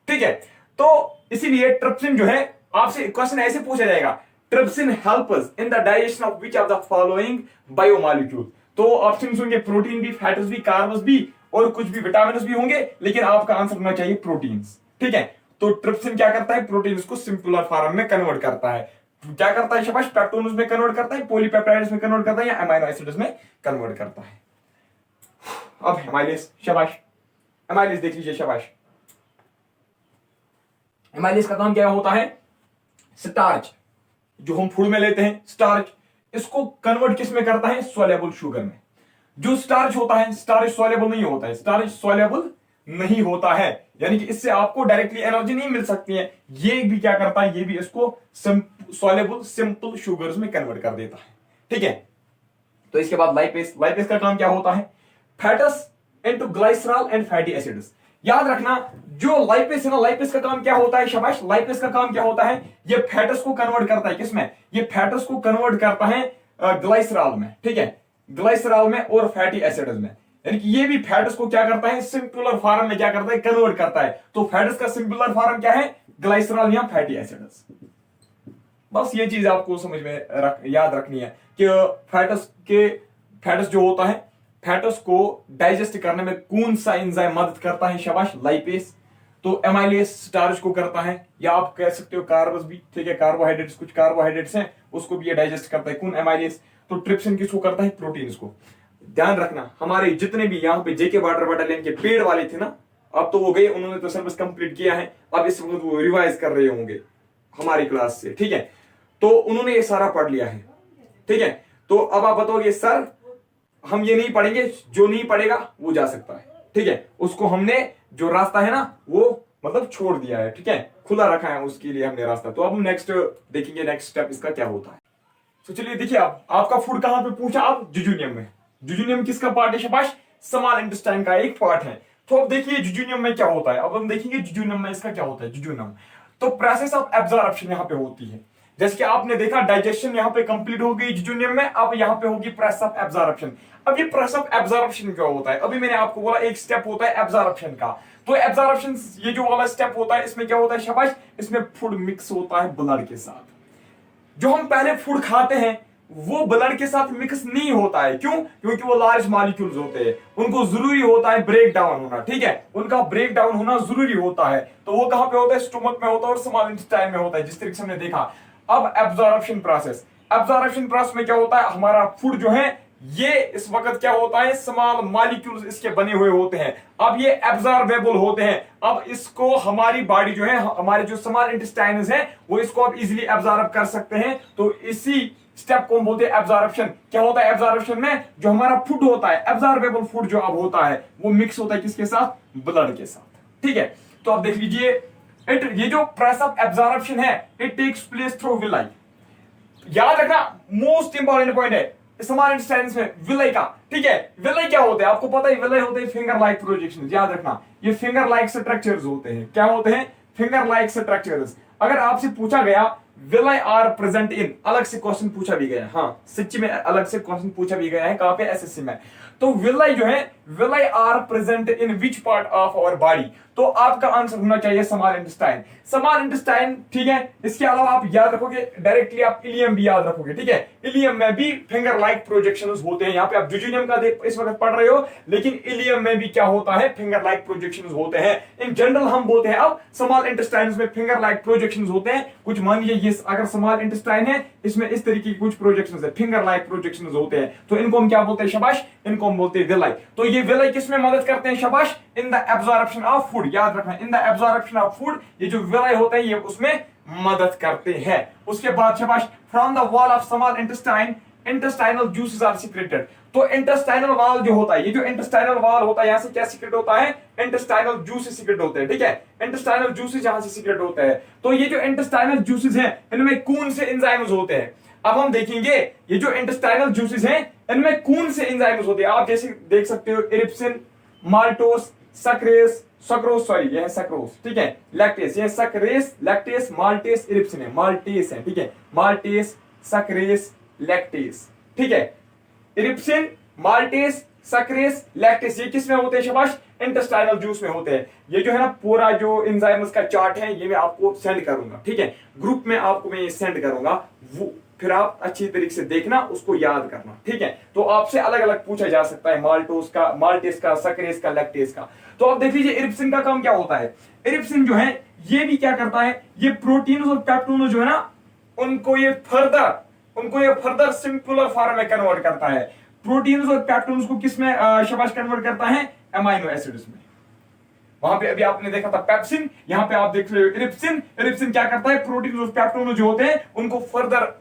S1: ठीक है, तो इसीलिए ट्रिप्सिन जो है, आपसे क्वेश्चन ऐसे पूछा जाएगा, trypsin helps in the digestion of which of the following biomolecule. तो ऑप्शंस होंगे प्रोटीन भी, फैट्स भी, कार्ब्स भी, और कुछ भी विटामिन भी होंगे, लेकिन आपका आंसर होना चाहिए प्रोटीन्स। ठीक है, तो ट्रिप्सिन क्या करता है? प्रोटीन्स को सिंपलर फॉर्म में कन्वर्ट करता है। क्या करता है? शाबाश, पेप्टोन्स में कन्वर्ट करता है, पॉलीपेप्टाइड्स में कन्वर्ट करता है, या अमीनो एसिड्स में कन्वर्ट करता है। अब एमाइलेज, शाबाश, एमाइलेज देख लीजिए, शाबाश। एमाइलेज का काम क्या होता है? स्टार्च जो हम फूड में लेते हैं, स्टार्च, इसको कन्वर्ट किस में करता है? सोलेबल शुगर में। जो स्टार्च होता है, स्टार्च सोलेबल नहीं होता है, स्टार्च सोलेबल नहीं होता है, यानी कि इससे आपको डायरेक्टली एनर्जी नहीं मिल सकती है। ये भी क्या करता है? ये भी इसको सोलेबल सिंपल शुगर्स में कन्वर्ट कर देता है। ठीक है, तो इसके बाद लाइपेज, लाइपेज का काम क्या होता है? Fats into glycerol and fatty acids. याद रखना, जो लाइपेज है ना, लाइपेज का काम क्या होता है? शाबाश, लाइपेज का काम क्या होता है? ये फैट्स को कन्वर्ट करता है किसमें? ये फैट्स को कन्वर्ट करता है ग्लाइसरॉल में। ठीक है, ग्लाइसरॉल में और फैटी एसिड्स में, यानी कि ये भी फैट्स को क्या करता है? सिंपलर फॉर्म में क्या करता है? कन्वर्ट करता है। तो फैट्स का सिंपलर फॉर्म क्या है? ग्लाइसरॉल या फैटी एसिड्स। बस ये चीज आपको समझ में याद रखनी है कि फैट्स जो होता है, फैट्स को डाइजेस्ट करने में कौन सा एंजाइम मदद करता है? शाबाश, लाइपेज। तो एमाइलेज स्टार्च को करता है, या आप कह सकते हो कार्ब्स भी। ठीक है, कार्बोहाइड्रेट्स, कुछ कार्बोहाइड्रेट्स हैं, उसको भी ये डाइजेस्ट करता है। कौन? एमाइलेज। तो ट्रिप्सिन किसको करता है? प्रोटीन्स को। ध्यान रखना, हमारे जितने भी यहाँ पे जेके वाटर बटालियन के पेड़ वाले थे ना, अब तो वो गए, उन्होंने तो सिलेबस कंप्लीट किया है, अब इस वक्त वो रिवाइज कर रहे होंगे हमारी क्लास से। ठीक है, तो उन्होंने ये सारा पढ़ लिया है। ठीक है, तो अब आप बताओगे सर हम ये नहीं पढ़ेंगे, जो नहीं पढ़ेगा वो जा सकता है। ठीक है, उसको हमने जो रास्ता है ना वो मतलब छोड़ दिया है। ठीक है, खुला रखा है उसके लिए हमने रास्ता। तो अब हम नेक्स्ट देखेंगे, नेक्स्ट स्टेप इसका क्या होता है। तो चलिए देखिए, आप आपका फूड कहां पे पूछा? आप जुजुनियम में। जुजुनियम किसका पार्ट है? शाबाश, स्मॉल इंटेस्टाइन का एक पार्ट है। तो अब देखिए जुजुनियम में क्या होता है। अब हम देखेंगे जुजुनियम में इसका क्या होता है। जुजुनियम तो प्रोसेस ऑफ एब्जॉर्प्शन यहाँ पे होती है। जैसे कि आपने देखा डाइजेशन यहाँ पे कंप्लीट हो गई जुजुनियम में, अब यहाँ पे होगी प्रोसेस ऑफ एब्जॉर्प्शन। अब ये प्रोसेस ऑफ एब्जॉर्प्शन क्या होता है? अभी मैंने आपको बोला एक स्टेप होता है एब्जॉर्प्शन का। तो एब्जॉर्प्शन ये जो वाला स्टेप होता है, इसमें क्या होता है? शाबाश, इसमें फूड मिक्स होता है ब्लड के साथ। जो हम पहले फूड खाते हैं वो ब्लड के साथ मिक्स नहीं होता है। क्यों? क्योंकि वो लार्ज मॉलिक्यूल्स होते हैं, उनको जरूरी होता है ब्रेक डाउन होना। ठीक है, उनका ब्रेक डाउन होना जरूरी होता है। तो वो कहां पे होता है? स्टोमक में होता है और स्मॉल इंटेस्टाइन में होता है, जिस तरीके से हमने देखा। अब एब्जॉर्प्शन प्रोसेस, एब्जॉर्प्शन प्रोसेस में क्या होता है? हमारा फूड जो है ये इस वक्त क्या होता है? स्मॉल मॉलिक्यूल्स इसके बने हुए होते हैं। अब ये एब्जॉर्बेबल होते हैं। अब इसको हमारी बॉडी जो है, हमारे जो स्मॉल इंटेस्टाइन्स हैं, वो इसको अब इजीली एब्जॉर्ब कर सकते हैं। तो इसी स्टेप को हम बोलते हैं एब्जॉर्प्शन। क्या होता है एब्जॉर्प्शन में? जो हमारा फूड होता है, एब्जॉर्बेबल फूड जो अब होता है, वो मिक्स होता है किसके साथ? ब्लड के साथ। ठीक है, तो अब देख लीजिए, ये जो प्रोसेस ऑफ एब्जॉर्प्शन है, it takes place through villi. याद रखना, मोस्ट इंपॉर्टेंट पॉइंट है स्मॉल इंटेस्टाइन्स में विलाई का। ठीक है, विलाई क्या होते हैं? आपको पता है विलाई होते हैं फिंगर लाइक प्रोजेक्शन। याद रखना, ये फिंगर लाइक स्ट्रक्चर्स होते हैं। क्या होते हैं? Finger like structures. अगर आपसे पूछा गया विलाई आर प्रेजेंट इन, अलग से क्वेश्चन पूछा भी गया, हाँ सच्ची में अलग से क्वेश्चन पूछा भी गया है, कहां पे? एसएससी में। तो विलाई जो है villi are present in which part of our body? तो आपका आंसर होना चाहिए स्मॉल इंटेस्टाइन। स्मॉल इंटेस्टाइन, ठीक है। इसके अलावा आप याद रखोगे डायरेक्टली, आप इलियम भी याद रखोगे, ठीक है। इलियम में भी फिंगर लाइक प्रोजेक्शंस होते हैं। यहाँ पे आप जुजुनियम का इस वक्त पढ़ रहे हो, लेकिन इलियम में भी क्या होता है, फिंगर लाइक प्रोजेक्शंस होते हैं। इन जनरल हम बोलते हैं अब स्मॉल इंटेस्टाइन में फिंगर लाइक प्रोजेक्शंस होते हैं। कुछ मान लीजिए ये अगर स्मॉल इंटेस्टाइन है, इसमें इस तरीके की कुछ प्रोजेक्शंस है, फिंगर लाइक प्रोजेक्शंस होते हैं, तो इनको हम क्या बोलते हैं, शाबाश, इनको हम बोलते हैं विलाई। तो ये विलाई किसमें मदद करते हैं, शाबाश, in the absorption of food. याद रखना, in the absorption of food, ये जो विलाई होते हैं ये उसमें मदद करते हैं। उसके बाद शाबाश, from the wall of small intestine intestinal juices are secreted. तो इंटेस्टाइनल वॉल जो होता है, ये जो इंटेस्टाइनल वॉल होता है, यहां से क्या सीक्रेट होता है, इंटेस्टाइनल जूसेस सीक्रेट होते हैं, ठीक है। इंटेस्टाइनल जूसेस यहां से सीक्रेट होते हैं। तो ये जो इंटेस्टाइनल जूसेस हैं, इनमें कौन से एंजाइम्स होते हैं? अब हम देखेंगे ये जो इंटेस्टाइनल जूसेस हैं, इनमें कौन से एंजाइम्स होते हैं। आप जैसे देख सकते हो, इरिप्सिन, माल्टोस, सक्रेस, सक्रोस, सॉरी ये है सक्रोस, ठीक है, लैक्टेस, ये सक्रेस, लैक्टेस, माल्टेस, इरिप्सिन है, माल्टेस है, ठीक है, माल्टेस, सक्रेस, लैक्टेस, ठीक है। इरिप्सिन, माल्टेस, सक्रेस, लैक्टेस, ये किस में होते हैं, शाबाश, इंटेस्टाइनल जूस में होते हैं। ये जो है ना पूरा जो एंजाइम्स का चार्ट है, ये मैं आपको सेंड करूंगा, ठीक है, ग्रुप में आपको मैं ये सेंड करूंगा, वो फिर आप अच्छी तरीके से देखना, उसको याद करना, ठीक है। तो आपसे अलग अलग पूछा जा सकता है, माल्टोस का, माल्टेस का, सक्रेस का, लैक्टेस का। तो आप देख लीजिए इरिप्सिन का काम क्या होता है। इरिप्सिन जो है ये भी क्या करता है, ये प्रोटीन और पेप्टोन जो है ना, उनको ये फर्दर सिंपलर फॉर्म में कन्वर्ट करता है। प्रोटीन्स और पेप्टोन्स को किस में शाबाश कन्वर्ट करता है, अमाइनो एसिड्स में। वहां पे अभी आपने देखा था पेप्सिन, यहां पे आप देख रहे हो इरिप्सिन। इरिप्सिन क्या करता है, प्रोटीन और पेप्टोन जो होते हैं उनको फर्दर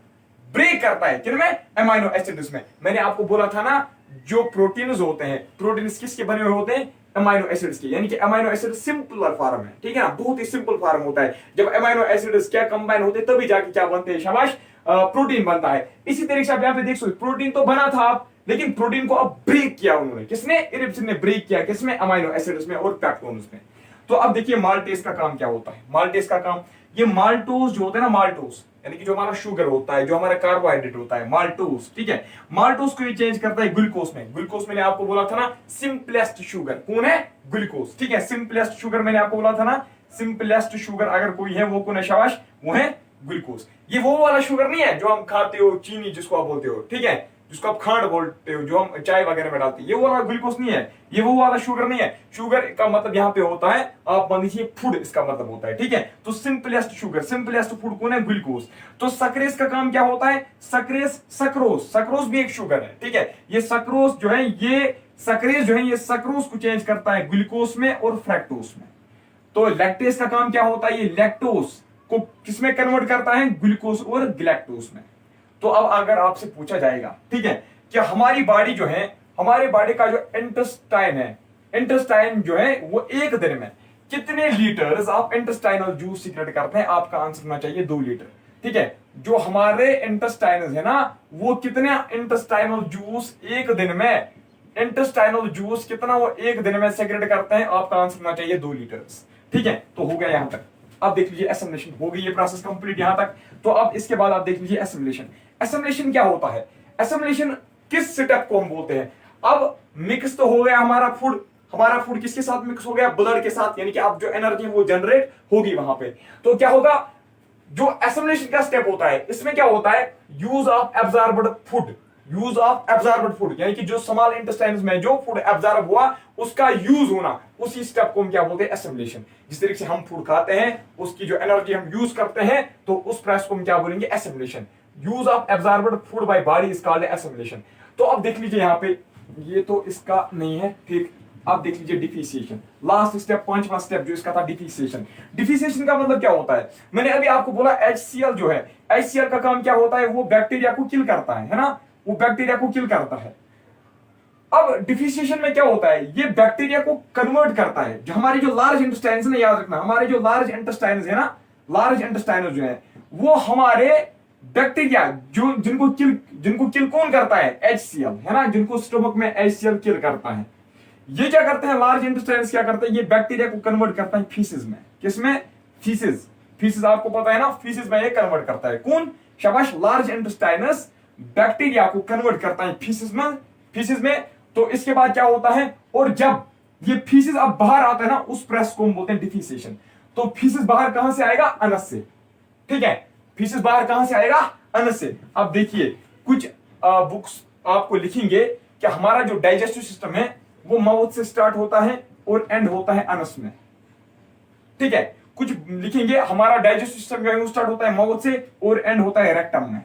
S1: ब्रेक करता है, किनमें, अमाइनो एसिड्स में। मैंने आपको बोला था ना, जो प्रोटीन्स होते हैं, प्रोटीन्स किसके बने हुए होते हैं, अमाइनो एसिड्स के, यानी कि अमाइनो एसिड सिंपलर फॉर्म है, ठीक है ना, बहुत ही सिंपल फॉर्म होता है। जब अमाइनो एसिड्स क्या कंबाइन होते हैं, तभी जाके क्या बनते हैं, शाबाश, प्रोटीन बनता है। इसी तरीके से आप यहां पे देख सकते, प्रोटीन तो बना था आप, लेकिन प्रोटीन को अब ब्रेक किया उन्होंने, किसने, इरिप्सिन ने ब्रेक किया, किसमें, अमाइनो एसिड्स में और पेप्टोन्स में। तो अब देखिए माल्टेस का काम क्या होता है। माल्टेस का काम, ये माल्टोस जो होता है ना, माल्टोस यानी कि जो हमारा शुगर होता है, जो हमारा कार्बोहाइड्रेट होता है, माल्टोस, ठीक है, माल्टोस को ये चेंज करता है ग्लूकोज में। ग्लूकोज मैंने आपको बोला था ना, सिंपलेस्ट शुगर कौन है, ग्लूकोज, ठीक है। सिंपलेस्ट शुगर मैंने आपको बोला था ना, सिंपलेस्ट शुगर अगर कोई है वो कौन है, शाबाश, वो है ग्लूकोज। ये वो वाला शुगर नहीं है जो हम खाते हो, चीनी जिसको आप बोलते हो, ठीक है, जिसको आप खांड बोलते हो, जो हम चाय वगैरह में डालते हैं, ये वो वाला ग्लूकोज नहीं है, ये वो वाला शुगर नहीं है। शुगर का मतलब यहाँ पे होता है, आप मान लीजिए फूड इसका मतलब होता है, ठीक है। तो सिंपलेस्ट शुगर, सिंपलेस्ट फूड कौन है, ग्लूकोज। तो सक्रेस का काम क्या होता है, सक्रेस, सक्रोस, सक्रोस भी एक शुगर है, ठीक है। ये सक्रोस जो है, ये सक्रेस जो है, ये सक्रोस को चेंज करता है ग्लूकोज में और फ्रैक्टोस में। तो लैक्टेस का काम क्या होता है, ये लैक्टोस को किसमें कन्वर्ट करता है, ग्लूकोज और ग्लैक्टोस में। तो अब अगर आपसे पूछा जाएगा, ठीक है, कि हमारी बॉडी जो है, हमारे बॉडी का जो इंटेस्टाइन है, इंटेस्टाइन जो है वो एक दिन में कितने लीटर्स आप इंटेस्टाइनल जूस सीक्रेट करते हैं, आपका आंसर होना चाहिए 2 लीटर, ठीक है। जो हमारे इंटेस्टाइनल है ना, वो कितने इंटेस्टाइनल जूस एक दिन में, इंटेस्टाइनल जूस कितना वो एक दिन में सीक्रेट करते हैं, आपका आंसर होना चाहिए 2 लीटर्स, ठीक है। तो हो गया यहां तक। अब देख लीजिए एसिमिलेशन हो गई, ये प्रोसेस कंप्लीट यहां तक। तो अब इसके बाद आप देख लीजिए एसिमिलेशन। एसिमिलेशन क्या होता है, एसिमिलेशन किस स्टेप को हम बोलते हैं। अब मिक्स तो हो गया हमारा फूड, हमारा फूड किसके साथ मिक्स हो गया, ब्लड के साथ, यानी कि अब जो एनर्जी वो जनरेट होगी वहां पे। तो क्या होगा, जो एसिमिलेशन का स्टेप होता है, इसमें क्या होता है, use of absorbed food, use of absorbed food, यानी कि जो स्मॉल इंटेस्टाइन्स में जो फूड एब्जॉर्ब हुआ उसका यूज होना, उसी स्टेप को हम क्या बोलते हैं, एसिमिलेशन। जिस तरीके से हम फूड खाते हैं, उसकी जो एनर्जी हम यूज करते हैं, तो उस प्रोसेस को हम क्या बोलेंगे, assimilation. Use of absorbed food by body is called assimilation. तो अब देख लीजिए यहाँ पे, ये तो इसका नहीं है, ठीक। अब देख लीजिए डिफिशिएशन, लास्ट स्टेप, 5वां स्टेप जो इसका था, डिफिशिएशन। डिफिशिएशन का मतलब क्या होता है, मैंने अभी आपको बोला HCl जो है, HCl का काम क्या होता है, वो बैक्टीरिया को किल करता है ना, वो बैक्टीरिया को किल करता है। अब डिफिशिएशन में क्या होता है, ये बैक्टीरिया को कन्वर्ट करता है। जो हमारी जो लार्ज इंटेस्टाइन्स है, याद रखना, हमारे जो लार्ज इंटेस्टाइन्स है ना, लार्ज इंटेस्टाइन्स जो है, वो हमारे बैक्टीरिया जो जिनको किल कौन करता है, HCl है ना, जिनको स्टमक में HCl किल करता है। ये क्या करते हैं, लार्ज इंटेस्टाइन्स क्या करते हैं, ये बैक्टीरिया को कन्वर्ट करता है फीसिस में। किसमें, फीसिस। फीसिस आपको पता है ना, फीसिस में ये कन्वर्ट करता है कौन, शाबाश, लार्ज इंटेस्टाइनस बैक्टीरिया को कन्वर्ट करता है फीसिस में, फीसिस में। तो इसके बाद क्या होता है, और जब ये फीसिस अब बाहर आता है ना, उस प्रेस को हम बोलते हैं डिफिसेशन। तो फीसिस बाहर कहां से आएगा, अनस से, ठीक है। फीसिस बाहर कहां से आएगा, अनस से। अब देखिए कुछ बुक्स आपको लिखेंगे कि हमारा जो डाइजेस्टिव सिस्टम है वो माउथ से स्टार्ट होता है और एंड होता है अनस में, ठीक है। कुछ लिखेंगे हमारा डाइजेस्टिव सिस्टम जो है स्टार्ट होता है माउथ से और एंड होता है रेक्टम में,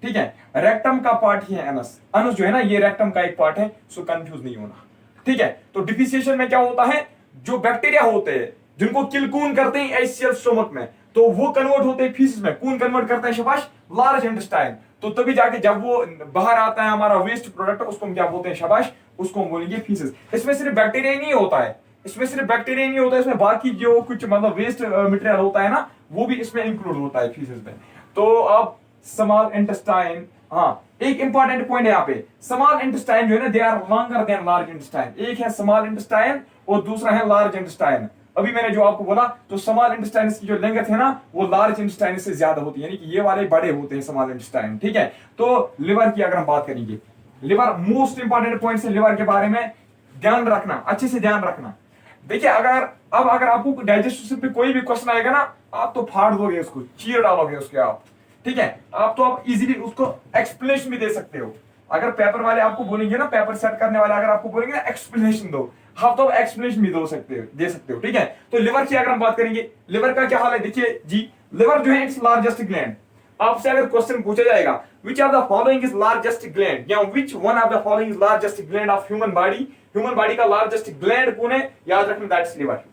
S1: ठीक है। रेक्टम का पार्ट ही है अनस, अनस जो है ना ये रेक्टम का एक पार्ट है, सो कंफ्यूज नहीं होना, ठीक है। तो डिफिशिएशन में क्या होता है, जो बैक्टीरिया होते हैं जिनको किल कौन करते हैं एसियल स्टोमक में, तो वो कन्वर्ट होते हैं फीसिस में, कौन कन्वर्ट करता है, शाबाश, लार्ज इंटेस्टाइन। तो तभी जाके जब वो बाहर आता है हमारा वेस्ट प्रोडक्ट, उसको हम क्या बोलते हैं, शाबाश, उसको हम बोलेंगे फीसिस। इसमें सिर्फ बैक्टीरिया ही नहीं होता है, इसमें सिर्फ बैक्टीरिया नहीं होता है, इसमें बाकी जो कुछ मतलब वेस्ट मटेरियल होता है ना, वो भी इसमें इंक्लूड होता है फीसिस में। तो अब स्मॉल इंटेस्टाइन, हाँ एक इंपॉर्टेंट पॉइंट है यहाँ पे, स्मॉल इंटेस्टाइन जो है ना they are longer than large intestine. एक है स्मॉल इंटेस्टाइन और दूसरा है लार्ज इंटेस्टाइन। अभी मैंने जो आपको बोला, तो स्मॉल इंटेस्टाइन की जो लेंथ है ना वो लार्ज इंटेस्टाइन से ज्यादा होती है, यानी कि ये वाले बड़े होते हैं स्मॉल इंटेस्टाइन, ठीक है। तो लिवर की अगर हम बात करेंगे, लिवर मोस्ट इंपॉर्टेंट पॉइंट है लिवर के बारे में ध्यान रखना, अच्छे से ध्यान रखना। देखिए अगर आपको डाइजेस्टिव पे कोई भी क्वेश्चन आएगा ना, आप तो फाड़ दोगे उसको, चीर डालोगे उसके आप, ठीक है। आप तो आप इजीली उसको एक्सप्लेनेशन भी दे सकते हो। अगर पेपर वाले आपको बोलेंगे ना, पेपर सेट करने वाले अगर आपको बोलेंगे ना एक्सप्लेनेशन दो, आप तो एक्सप्लेनेशन भी दे सकते हो, ठीक है। तो लिवर की अगर हम बात करेंगे, लिवर का क्या हाल है, देखिए जी, लिवर जो है इट्स लार्जेस्ट ग्लैंड। आपसे अगर क्वेश्चन पूछा जाएगा which are the following is largest gland, या which one of the following is largest gland of human body, human body का लार्जेस्ट ग्लैंड कौन है, याद रखना दैट इज लिवर।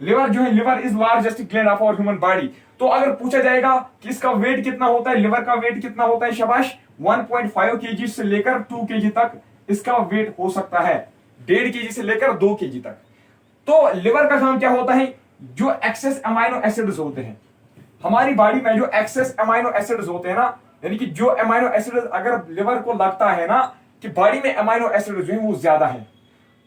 S1: लिवर जो है, liver is largest gland of our human body. तो अगर पूछा जाएगा कि इसका वेट कितना होता है, लिवर का वेट कितना होता है, शाबाश, 1.5 kg से लेकर 2 kg तक इसका वेट हो सकता है, 1.5 kg से लेकर 2 kg तक। तो लिवर का काम क्या होता है, जो एक्सेस अमाइनो एसिड्स होते हैं हमारी बॉडी में, जो एक्सेस अमाइनो एसिड्स होते हैं ना, यानी कि जो अमाइनो एसिड्स अगर लिवर को लगता है ना कि बॉडी में अमाइनो एसिड जो है वो ज्यादा है,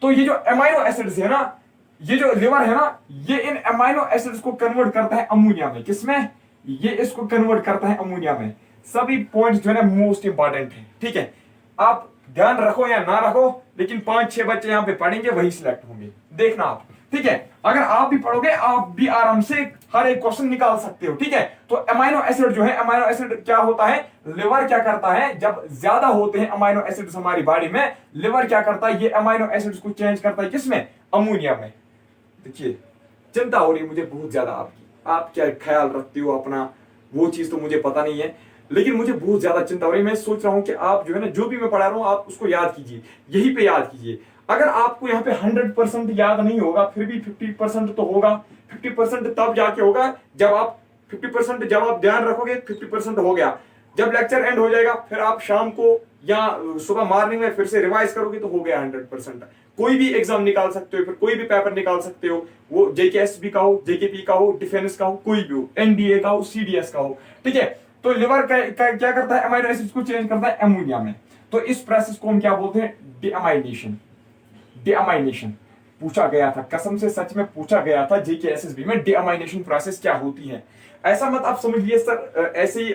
S1: तो ये जो अमाइनो एसिड्स है ना, ये जो लिवर है ना, ये इन अमाइनो एसिड्स को कन्वर्ट करता है अमोनिया में। किसमें, ये इसको कन्वर्ट करता है अमोनिया में। सभी पॉइंट्स जो है ना मोस्ट इंपॉर्टेंट है, ठीक है। आप ध्यान रखो या ना रखो, लेकिन 5-6 बच्चे यहाँ पे पढ़ेंगे, वही सिलेक्ट होंगे, देखना आप, ठीक है। अगर आप भी पढ़ोगे, आप भी आराम से हर एक क्वेश्चन निकाल सकते हो, ठीक है। तो अमाइनो एसिड जो है, अमाइनो एसिड क्या होता है, लिवर क्या करता है, जब ज्यादा होते हैं अमाइनो एसिड्स हमारी बॉडी में, लिवर क्या करता है, ये अमाइनो एसिड्स को चेंज करता है किसमें, अमोनिया में। देखिए चिंता हो रही है मुझे बहुत ज्यादा आपकी, आप क्या ख्याल रखते हो अपना, वो चीज तो मुझे पता नहीं है, लेकिन मुझे बहुत ज्यादा चिंता हो रही है। मैं सोच रहा हूं कि आप जो है ना, जो भी मैं पढ़ा रहा हूं आप उसको याद कीजिए, यहीं पे याद कीजिए। अगर आपको यहाँ पे 100% याद नहीं होगा, फिर भी 50% तो होगा। 50% तब जाके होगा जब आप 50% जब आप ध्यान रखोगे, 50% हो गया। जब लेक्चर एंड हो जाएगा, फिर आप शाम को या सुबह मॉर्निंग में फिर से रिवाइज करोगे तो हो गया 100%। कोई भी एग्जाम निकाल सकते हो, फिर कोई भी पेपर निकाल सकते हो, वो जेकेएसबी का हो, जेकेपी का हो, डिफेंस का हो, कोई भी हो, एनडीए का हो, सीडीएस का हो, ठीक है। तो लिवर क्या करता है, अमाइनो एसिड्स को चेंज करता है अमोनिया में। तो इस प्रोसेस को हम क्या बोलते हैं, डीअमाइनेशन। डीअमाइनेशन पूछा गया था, कसम से सच में पूछा गया था जेकेएसएसबी में, डीअमाइनेशन प्रोसेस क्या होती है। ऐसा मत आप समझिए सर ऐसे ही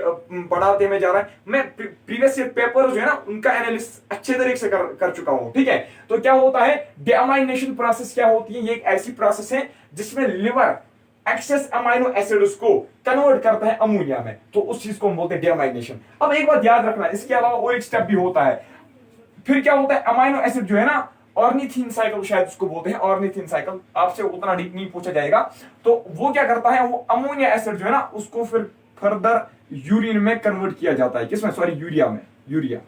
S1: पढ़ाते में जा रहा है, मैं प्रीवियस ईयर पेपर जो है ना उनका एनालिसिस अच्छे तरीके से कर चुका हूं, ठीक है। तो क्या होता है, डीअमाइनेशन प्रोसेस क्या होती है, ये एक ऐसी प्रोसेस है जिसमें लिवर एक्सेस अमाइनो एसिड्स को कन्वर्ट करता है अमोनिया में, तो उस चीज को हम बोलते हैं डीअमाइनेशन। अब एक बात याद रखना, इसके अलावा और एक स्टेप भी होता है। फिर क्या होता है, अमाइनो एसिड जो है ना, ऑर्निथिन साइकिल शायद उसको बोलते हैं, ऑर्निथिन साइकिल, आपसे उतना डीप नहीं पूछा जाएगा। तो वो क्या करता है, वो अमोनिया एसिड जो है ना उसको फिर फर्दर यूरिन में कन्वर्ट किया जाता है, किसमें, सॉरी यूरिया में, यूरिया,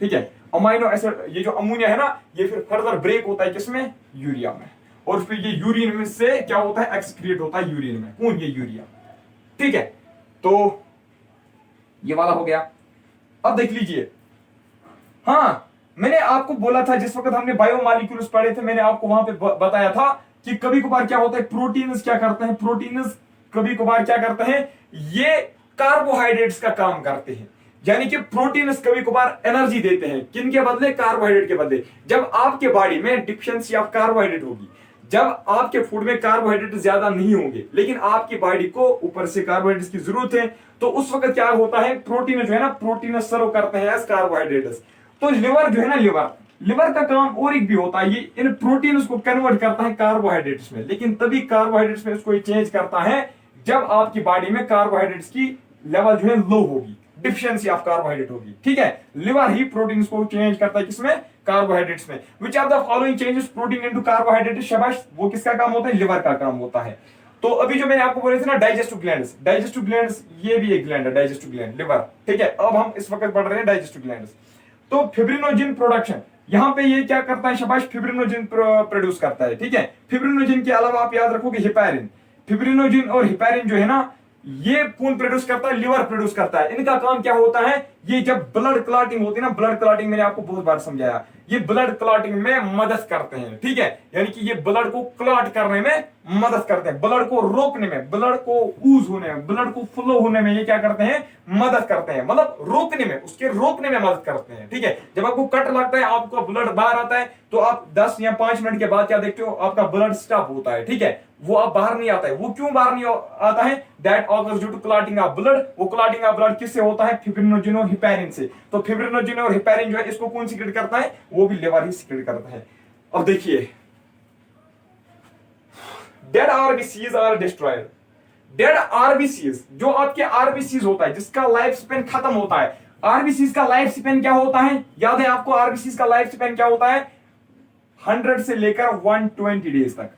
S1: ठीक है। अमाइनो एसिड ये जो अमोनिया है ना, ये फिर फर्दर ब्रेक होता है किसमें, यूरिया में, और फिर ये यूरिन में से क्या होता है, एक्सक्रीट होता है यूरिन में, कौन, ये यूरिया, ठीक है। तो ये वाला हो गया। अब देख लीजिए, हाँ मैंने आपको बोला था जिस वक्त हमने बायोमॉलिक्यूल्स पढ़े थे, मैंने आपको वहां पे बताया था कि कभी कभार क्या होता है, प्रोटीन्स क्या करते हैं, प्रोटीन्स कभी कभार क्या करते हैं, ये कार्बोहाइड्रेट्स का काम करते हैं। यानी कि प्रोटीन्स कभी कभार एनर्जी देते हैं, किन के बदले, कार्बोहाइड्रेट के बदले। जब आपके बॉडी में डिफिशियंसी ऑफ कार्बोहाइड्रेट होगी, जब आपके फूड में कार्बोहाइड्रेट ज्यादा नहीं होंगे, लेकिन आपकी बॉडी को ऊपर से कार्बोहाइड्रेट्स की जरूरत है, तो उस वक्त क्या होता है, प्रोटीन जो है ना, प्रोटीन सर्व करते हैं एज कार्बोहाइड्रेट्स। तो लिवर जो है ना, लिवर का काम और एक भी होता है, ये इन प्रोटीन्स को कन्वर्ट करता है कार्बोहाइड्रेट्स में, लेकिन तभी कार्बोहाइड्रेट्स में इसको चेंज करता है जब आपकी बॉडी में कार्बोहाइड्रेट्स की लेवल जो है लो होगी, डिफिशियंसी ऑफ कार्बोहाइड्रेट होगी, ठीक है। लिवर ही प्रोटीन्स को चेंज करता है, किसमें? कार्बोहाइड्रेट्स में। विच of the following changes protein into carbohydrate? शाबाश, वो किसका काम होता है? लिवर का काम होता है। तो अभी जो मैंने आपको बोले थे ना डाइजेस्टिव ग्लैंड्स, डाइजेस्टिव ग्लैंड्स ये भी एक ग्लैंड है, डाइजेस्टिव ग्लैंड, लिवर, ठीक है। अब हम इस वक्त पढ़ रहे हैं डाइजेस्टिव ग्लैंड्स। तो फिब्रिनोजिन प्रोडक्शन, यहां पे ये क्या करता है? शाबाश, फिब्रिनोजिन प्रोड्यूस करता है, ठीक है। फिब्रिनोजिन के अलावा आप याद रखोगे हिपैरिन। फिब्रिनोजिन और हिपैरिन जो है ना, ये कौन प्रोड्यूस करता है? लिवर प्रोड्यूस करता है। इनका काम क्या होता है? ये जब ब्लड क्लॉटिंग होती है ना, ब्लड क्लॉटिंग मैंने आपको बहुत बार समझाया, ये ब्लड क्लॉटिंग में मदद करते हैं, ठीक है। यानी कि ये ब्लड को क्लॉट करने में मदद करते हैं, ब्लड को रोकने में, ब्लड को ऊज होने में, ब्लड को फ्लो होने में ये क्या करते हैं? मदद करते हैं, मतलब रोकने में, उसके रोकने में मदद करते हैं, ठीक है। जब आपको कट लगता है, आपको ब्लड बाहर आता है, तो आप 10 या 5 मिनट के बाद क्या देखते हो? आपका ब्लड स्टॉप होता है, ठीक है, वो अब बाहर नहीं आता है। वो क्यों बाहर नहीं आता है? That occurs due to clotting of blood. वो क्लॉटिंग ऑफ ब्लड किससे होता है? फिब्रिनोजिन और हिपैरिन से। तो फिब्रिनोजिन और हिपैरिन जो है, इसको कौन सीक्रेट करता है? वो भी लिवर ही सीक्रेट करता है। अब देखिए, dead RBCs are destroyed. Dead RBCs, जो आपके आरबीसीज होता है, जिसका लाइफ स्पेन खत्म होता है। आरबीसीज का लाइफ स्पेन क्या होता है? याद है आपको आरबीसीज का लाइफ स्पेन क्या होता है? 100 से लेकर 120 डेज तक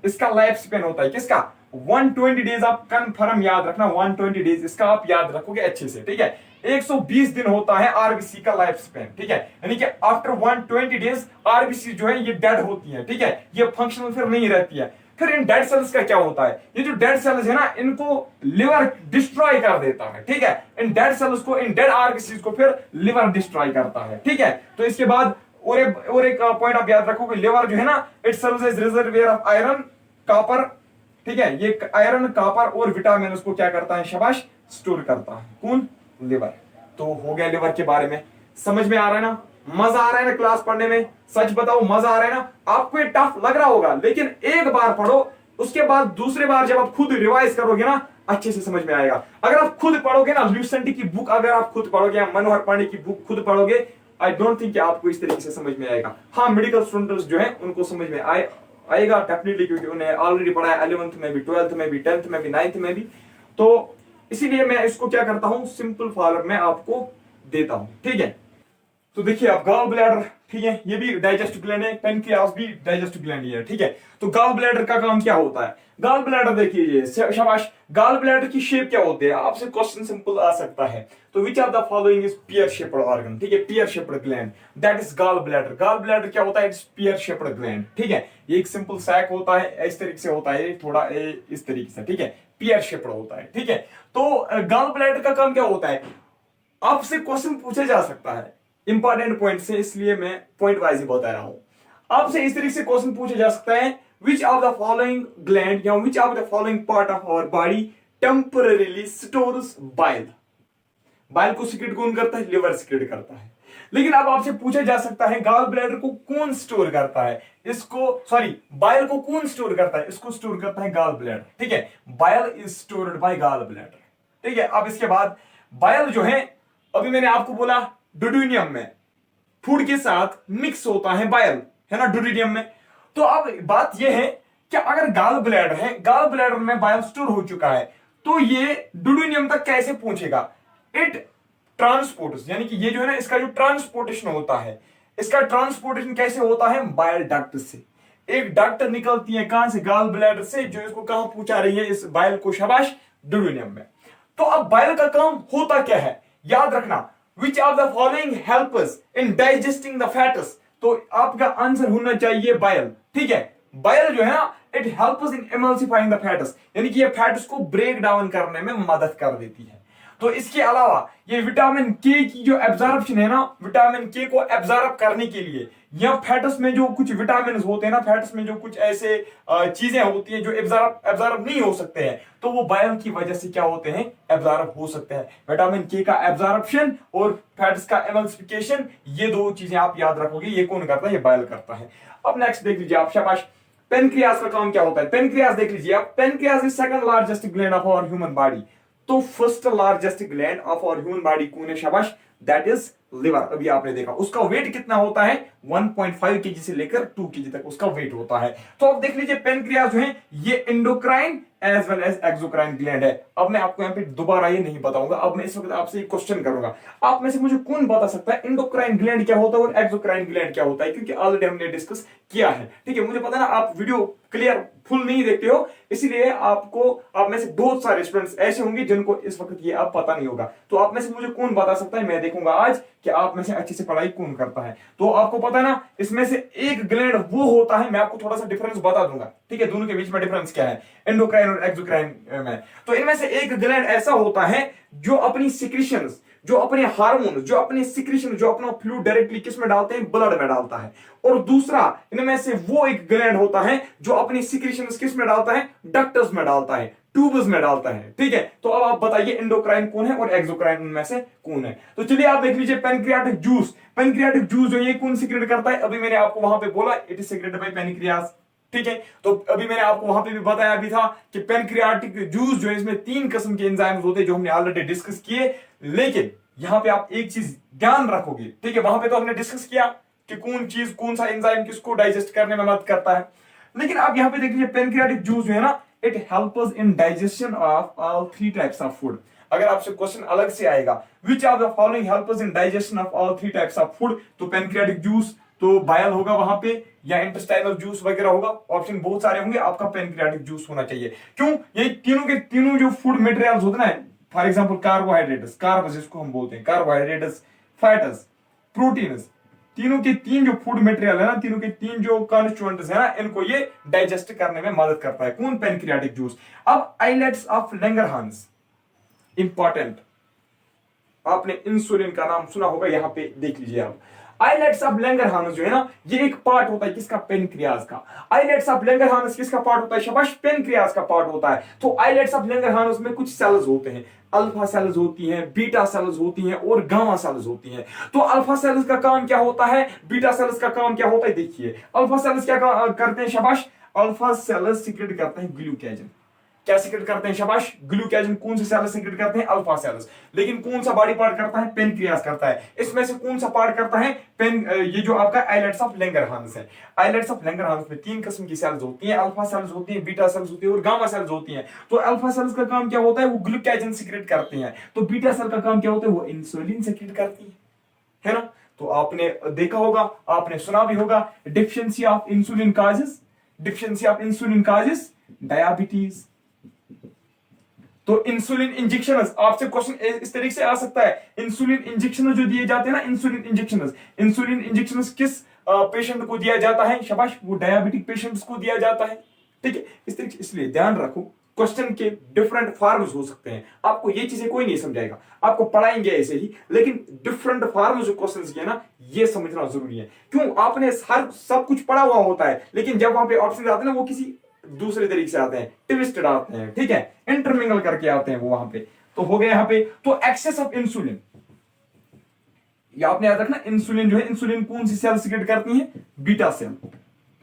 S1: इसका लाइफ स्पेन होता है। किसका? 120 डेज। आप कंफर्म याद रखना, 120 डेज इसका आप याद रखोगे अच्छे से, ठीक है। 120 दिन होता है आरबीसी का लाइफ स्पेन, ठीक है। यानी कि आफ्टर 120 डेज आरबीसी जो है ये डेड होती है, ठीक है, ये फंक्शनल फिर नहीं रहती है। फिर इन डेड सेल्स का क्या होता है? ये जो डेड सेल्स है ना, इनको लिवर डिस्ट्रॉय कर देता है, ठीक है। इन डेड सेल्स को, इन डेड आरबीसी को फिर लिवर डिस्ट्रॉय करता है, ठीक है। तो इसके बाद और एक पॉइंट आप याद रखोगे, लिवर जो है ना, it serves as reservoir of iron, copper, ठीक है। ये आयरन, कॉपर और विटामिन उसको क्या करता है? शाबाश, स्टोर करता है। कौन? लिवर। तो हो गया लिवर के बारे में। समझ में आ रहा है ना? मजा आ रहा है ना क्लास पढ़ने में? सच बताओ, मजा आ रहा है ना? आपको ये टफ लग रहा होगा, लेकिन एक बार पढ़ो, उसके बाद दूसरे बार जब आप खुद रिवाइज करोगे ना, अच्छे से समझ में आएगा। अगर आप खुद पढ़ोगे ना, ल्यूसेंट की बुक अगर आप खुद पढ़ोगे, या मनोहर पांडे की बुक खुद पढ़ोगे, आई डोंट थिंक आपको इस तरीके से समझ में आएगा। हाँ, मेडिकल स्टूडेंट्स जो है उनको समझ में आएगा डेफिनेटली, क्योंकि उन्हें ऑलरेडी पढ़ा है 11th में भी, 12th में भी, 10th में भी, 9th में भी। तो इसीलिए मैं इसको क्या करता हूं, सिंपल फॉर्म में आपको देता हूं, ठीक है। तो देखिए आप, गॉल ब्लैडर, ठीक है, ये भी डाइजेस्टिव ग्लैंड है, पेनक्रियास भी डाइजेस्टिव ग्लैंड ही है, ठीक है। तो गॉल ब्लैडर का काम क्या होता है? गॉल ब्लैडर देखिए, ये शाबाश, गॉल ब्लैडर की शेप क्या होती है? आपसे क्वेश्चन सिंपल आ सकता है। तो which of the following is pear shaped organ? ठीक है, pear shaped gland, that is gallbladder. Gallbladder क्या होता है? इट्स पियर शेप्ड ग्लैंड, ठीक है। ये एक सिंपल सैक होता है, इस तरीके से होता है, थोड़ा इस तरीके से, ठीक है, पियर शेप्ड होता है, ठीक है। तो गॉल ब्लैडर का काम क्या होता है? आपसे क्वेश्चन पूछा जा सकता है इंपॉर्टेंट पॉइंट से, इसलिए मैं पॉइंट वाइज ही बता रहा हूं। आपसे इस तरीके से क्वेश्चन पूछा जा सकता है, which of the following gland या which of the following part of our body temporarily stores bile? Bile को सीक्रेट कौन करता है? लिवर सीक्रेट करता है। लेकिन अब आपसे पूछा जा सकता है, गॉल ब्लैडर को कौन स्टोर करता है? इसको, सॉरी, बाइल को कौन स्टोर करता है? इसको स्टोर करता है गॉल ब्लैडर, ठीक है। Bile is stored by gallbladder, ठीक है। अब इसके बाद बाइल जो है, अभी मैंने आपको बोला डुडेनियम में फूड के साथ मिक्स होता है बाइल, है ना, डुडेनियम में। तो अब बात यह है कि अगर गॉल ब्लैडर है, गॉल ब्लैडर में बाइल स्टोर हो चुका है, तो ये डुडेनियम तक कैसे पहुंचेगा? इट ट्रांसपोर्ट, यानी कि ये जो है ना, इसका जो ट्रांसपोर्टेशन होता है, इसका ट्रांसपोर्टेशन कैसे होता है? बाइल डक्ट से। एक डक्ट निकलती है कहां से? गॉल ब्लैडर से, जो इसको कहां पहुंचा रही है? इस बाइल को, शाबाश, डुडेनियम में। तो अब बाइल का काम होता क्या है? याद रखना, which of the following help us in digesting the fats? तो आपका आंसर होना चाहिए बाइल, ठीक है। बाइल जो है ना, it help us in emulsifying the fats, यानी कि ये फैट्स को ब्रेक डाउन करने में मदद कर देती है। तो इसके अलावा ये विटामिन के की जो एब्जॉर्प्शन है ना, विटामिन के को एब्जॉर्ब करने के लिए, या फैट्स में जो कुछ विटामिन होते हैं ना, फैट्स में जो कुछ ऐसे चीजें होती हैं जो एब्जॉर्ब नहीं हो सकते हैं, तो वो बाइल की वजह से क्या होते हैं? एब्जॉर्ब हो सकते हैं। विटामिन के का एब्जॉर्प्शन और फैट्स का एमल्सिफिकेशन, ये दो चीजें आप याद रखोगे। ये कौन करता है? ये बाइल करता है। अब नेक्स्ट देख लीजिए आप, शाबाश, पेनक्रियास का काम क्या होता है? पेनक्रियास देख लीजिए आप, pancreas is second largest gland of our human body. तो first largest gland of our human body कौन है? शाबाश, दैट इज लिवर। अभी आपने देखा उसका वेट कितना होता है, 1.5 केजी से लेकर 2 केजी तक उसका वेट होता है। तो अब देख लीजिए पेनक्रियाज जो है ये endocrine as well as exocrine gland है। अब मैं आपको यहाँ पे दोबारा ये नहीं बताऊंगा, अब मैं इस वक्त आपसे एक क्वेश्चन करूंगा, आप में से मुझे कौन बता सकता है एंडोक्राइन ग्लैंड क्या होता है और एक्सोक्राइन ग्लैंड क्या होता है, क्योंकि ऑलरेडी हमने डिस्कस किया है। ठीक है, मुझे पता ना आप वीडियो क्लियर फुल नहीं देखते हो, इसीलिए आपको, आप में से बहुत सारे स्टूडेंट्स ऐसे होंगे जिनको इस वक्त ये अब पता नहीं होगा। तो आप में से मुझे कौन बता सकता है, मैं देखूंगा आज कि आप में से अच्छे से पढ़ाई कौन करता है। तो आपको पता है ना, इसमें से एक ग्लैंड वो होता है, मैं आपको थोड़ा सा डिफरेंस बता दूंगा, ठीक है, दोनों के बीच में डिफरेंस क्या है एंडोक्राइन और एक्सोक्राइन में। तो इनमें से एक ग्लैंड ऐसा होता है जो अपनी सिक्रीशंस, जो अपने हार्मोन, जो अपने सिक्रीशन, जो अपना फ्लूइड डायरेक्टली किस में डालते हैं, ब्लड में डालता है। और दूसरा इनमें से वो एक ग्लैंड होता है जो अपनी सिक्रीशन किस में डालता है, डक्टस में डालता है, ट्यूब्स में डालता है। ठीक है, तो अब आप बताइए एंडोक्राइन कौन है और एक्सोक्राइन उनमें से कौन है। तो चलिए आप देख लीजिए पैनक्रियाटिक जूस, पैनक्रियाटिक जूस जो ये कौन सीक्रेट करता है, अभी मैंने आपको वहां पे बोला it is secreted by pancreas. ठीक है, तो अभी मैंने आपको वहां पे भी बताया भी था कि पैनक्रियाटिक जूस जो है इसमें 3 किस्म के एंजाइम्स होते हैं जो हमने ऑलरेडी डिस्कस किए। लेकिन यहां पे आप एक चीज ध्यान रखोगे, ठीक है, वहां पे तो हमने डिस्कस किया कि कौन चीज, कौन सा एंजाइम किसको डाइजेस्ट करने में मदद करता है, लेकिन आप यहां पे देख लीजिए पैनक्रियाटिक जूस जो है ना, it help us in digestion of all 3 types of food. अगर आपसे क्वेश्चन अलग से आएगा विच of the following help us in digestion of all 3 types of food, तो पैनक्रियाटिक जूस तो बायल होगा वहां पे, या इंटेस्टाइनल जूस वगैरह होगा, ऑप्शन बहुत सारे होंगे, आपका पैनक्रियाटिक जूस होना चाहिए। क्यों, ये तीनों के तीनों जो फूड मटेरियल्स होते हैं ना, फॉर एग्जांपल कार्बोहाइड्रेट्स, कार्ब्स जिसको हम बोलते हैं, कार्बोहाइड्रेट्स, फैट्स, प्रोटीन्स, तीनों के तीन जो फूड मटेरियल है ना, तीनों के तीन जो कॉन्स्टिट्यूएंट्स है ना, इनको ये डाइजेस्ट करने में मदद करता है। कौन, पैनक्रियाटिक जूस। अब आइलेट्स ऑफ लैंगरहांस, इंपॉर्टेंट, आपने इंसुलिन का नाम सुना होगा, यहां पे देख लीजिए आप। आइलेट्स ऑफ लैंगरहांस जो है ना, ये एक पार्ट होता है किसका, पेनक्रियाज का। आइलेट्स ऑफ लैंगरहांस किसका पार्ट होता है, शाबाश, पेनक्रियाज का पार्ट होता है। तो आइलेट्स ऑफ लैंगरहांस में कुछ सेल्स होते हैं, अल्फा सेल्स होती हैं, बीटा सेल्स होती हैं और गामा सेल्स होती हैं। तो अल्फा सेल्स का काम क्या होता है, बीटा सेल्स का काम क्या होता है, देखिए अल्फा सेल्स क्या करते हैं, शाबाश, अल्फा सेल्स सीक्रेट करते हैं ग्लूकोजन। क्या सीक्रेट करते हैं, शाबाश, ग्लूकोजन। कौन से सेल्स सीक्रेट करते हैं, अल्फा सेल्स। लेकिन कौन सा बॉडी पार्ट करता है, पेनक्रियास करता है। इसमें से कौन सा पार्ट करता है, ये जो आपका आइलेट्स ऑफ लैंगरहांस है। आइलेट्स ऑफ लैंगरहांस में 3 किस्म की सेल्स होती हैं, अल्फा सेल्स होती हैं, बीटा सेल्स होती है और गामा सेल्स होती हैं। तो अल्फा सेल्स का काम क्या होता है, वो ग्लूकोजन सीक्रेट करते हैं। तो बीटा सेल का काम क्या होता है, वो इंसुलिन सीक्रेट करती है ना। तो आपने देखा होगा, आपने सुना भी होगा, deficiency of insulin causes, deficiency of insulin causes diabetes. तो इंसुलिन इंजेक्शन, आपसे क्वेश्चन इस तरीके से आ सकता है, इंसुलिन इंजेक्शन जो दिए जाते हैं ना, इंसुलिन इंजेक्शन किस पेशेंट को दिया जाता है, शाबाश, वो डायबिटिक पेशेंट्स को दिया जाता है। ठीक है, इस तरीके, इसलिए ध्यान रखो, क्वेश्चन के डिफरेंट फॉर्म्स हो सकते हैं, आपको ये चीजें कोई नहीं समझाएगा, आपको पढ़ाएंगे ऐसे ही, लेकिन डिफरेंट फॉर्म्स जो क्वेश्चंस के ना, ये समझना जरूरी है। क्यों, आपने हर सब कुछ पढ़ा हुआ होता है, लेकिन जब वहां पे ऑप्शन आते हैं ना, वो किसी दूसरे तरीके से आते हैं, ट्विस्टेड आते हैं, ठीक है, इंटरमिंगल करके आते हैं वो वहां पे। तो हो गया यहाँ पे, तो एक्सेस ऑफ इंसुलिन, ये आपने याद रखना, इंसुलिन जो है, इंसुलिन कौन सी सेल सीक्रेट करती है, बीटा सेल।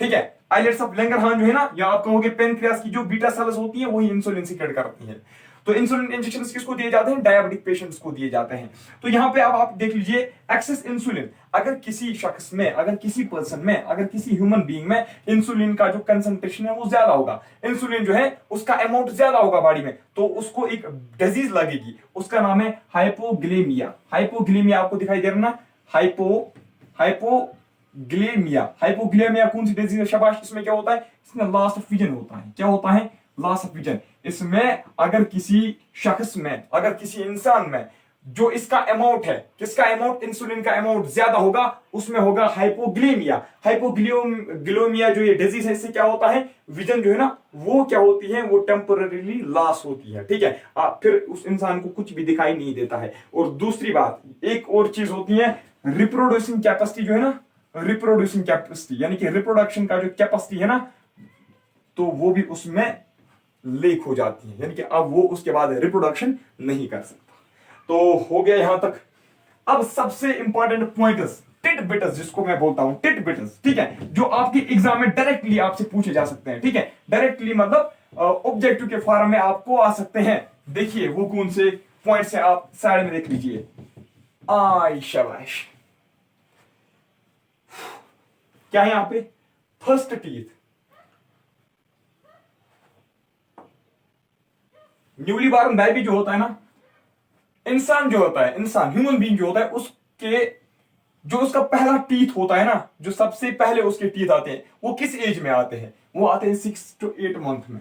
S1: ठीक है, आइलेट्स ऑफ लैंगरहांस जो है ना, या आप कहोगे पेनक्रियास की जो बीटा सेल्स होती है वही इंसुलिन सीक्रेट करती है। तो इंसुलिन इंजेक्शन किसको दिए जाते हैं, डायबिटिक पेशेंट्स को दिए जाते हैं। तो यहां पे अब आप देख लीजिए, एक्सेस इंसुलिन, अगर किसी शख्स में, अगर किसी पर्सन में, अगर किसी ह्यूमन बीइंग में इंसुलिन का जो कंसंट्रेशन है वो ज्यादा होगा, इंसुलिन जो है उसका अमाउंट ज्यादा होगा बॉडी में, तो उसको एक डिजीज लगेगी, उसका नाम है हाइपोग्लिकेमिया। हाइपोग्लिकेमिया आपको दिखाई दे रहा ना, हाइपोग्लिकेमिया कौन सी डिजीज है, शाबाश। इसमें क्या होता है, इसमें लॉस ऑफ विजन होता है। क्या होता है, लॉस ऑफ विजन। इसमें अगर किसी शख्स में, अगर किसी इंसान में जो इसका अमाउंट है, किसका अमाउंट, इंसुलिन का अमाउंट ज्यादा होगा, उसमें होगा हाइपोग्लिकेमिया। हाइपोग्लिकेमिया जो ये डिजीज है, इससे क्या होता है, विजन जो है ना वो क्या होती है, वो टेम्पररीली लॉस होती है। ठीक है, फिर उस इंसान को कुछ भी दिखाई नहीं देता है। और दूसरी बात, एक और चीज होती है, रिप्रोड्यूसिंग कैपेसिटी जो है ना, रिप्रोड्यूसिंग कैपेसिटी यानी कि रिप्रोडक्शन का जो कैपेसिटी है ना, तो वो भी उसमें लीक हो जाती है, यानी कि अब वो उसके बाद रिप्रोडक्शन नहीं कर सकता। तो हो गया यहां तक। अब सबसे इंपॉर्टेंट पॉइंट्स, टिट बिट्स जिसको मैं बोलता हूं, टिट बिट्स, ठीक है, जो आपके एग्जाम में डायरेक्टली आपसे पूछे जा सकते हैं। ठीक है, डायरेक्टली मतलब ऑब्जेक्टिव के फॉर्म में आपको आ सकते हैं। देखिए वो कौन से पॉइंट्स हैं, आप साइड में देख लीजिए। आई शाबाश। क्या है यहां पे? First teeth. Newly born baby जो होता है ना, इंसान जो होता है, इंसान ह्यूमन बीइंग जो होता है, उसके जो उसका पहला टीथ होता है ना, जो सबसे पहले उसके टीथ आते हैं, वो किस एज में आते हैं? वो आते हैं 6 to 8 मंथ में।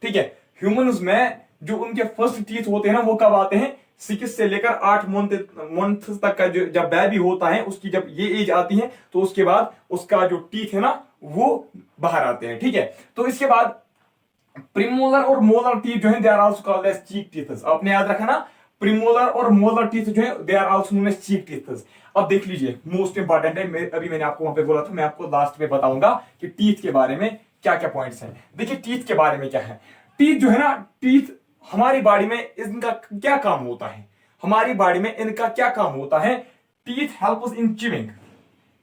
S1: ठीक है, ह्यूमंस में जो उनके फर्स्ट टीथ होते हैं ना, वो कब आते हैं? 6 से लेकर 8 मंथ तक का जो जब बेबी होता है, उसकी जब ये एज आती है, तो उसके बाद उसका जो टीथ है ना, वो बाहर आते हैं। ठीक है, तो इसके बाद प्रीमोलर और मोलर टीथ जो है, they are also called as cheek teeths. आपने याद रखा ना, प्रीमोलर और मोलर टीथ जो है, they are also known as cheek teeths. अब देख लीजिए, मोस्ट इंपॉर्टेंट है, अभी मैंने आपको वहां पे बोला था, मैं आपको लास्ट में बताऊंगा कि टीथ के बारे में क्या क्या पॉइंट्स हैं। देखिए टीथ के बारे में क्या है। टीथ जो है ना, टीथ हमारी बॉडी में इनका क्या काम होता है? हमारी बॉडी में इनका क्या काम होता है? Teeth help us in chewing,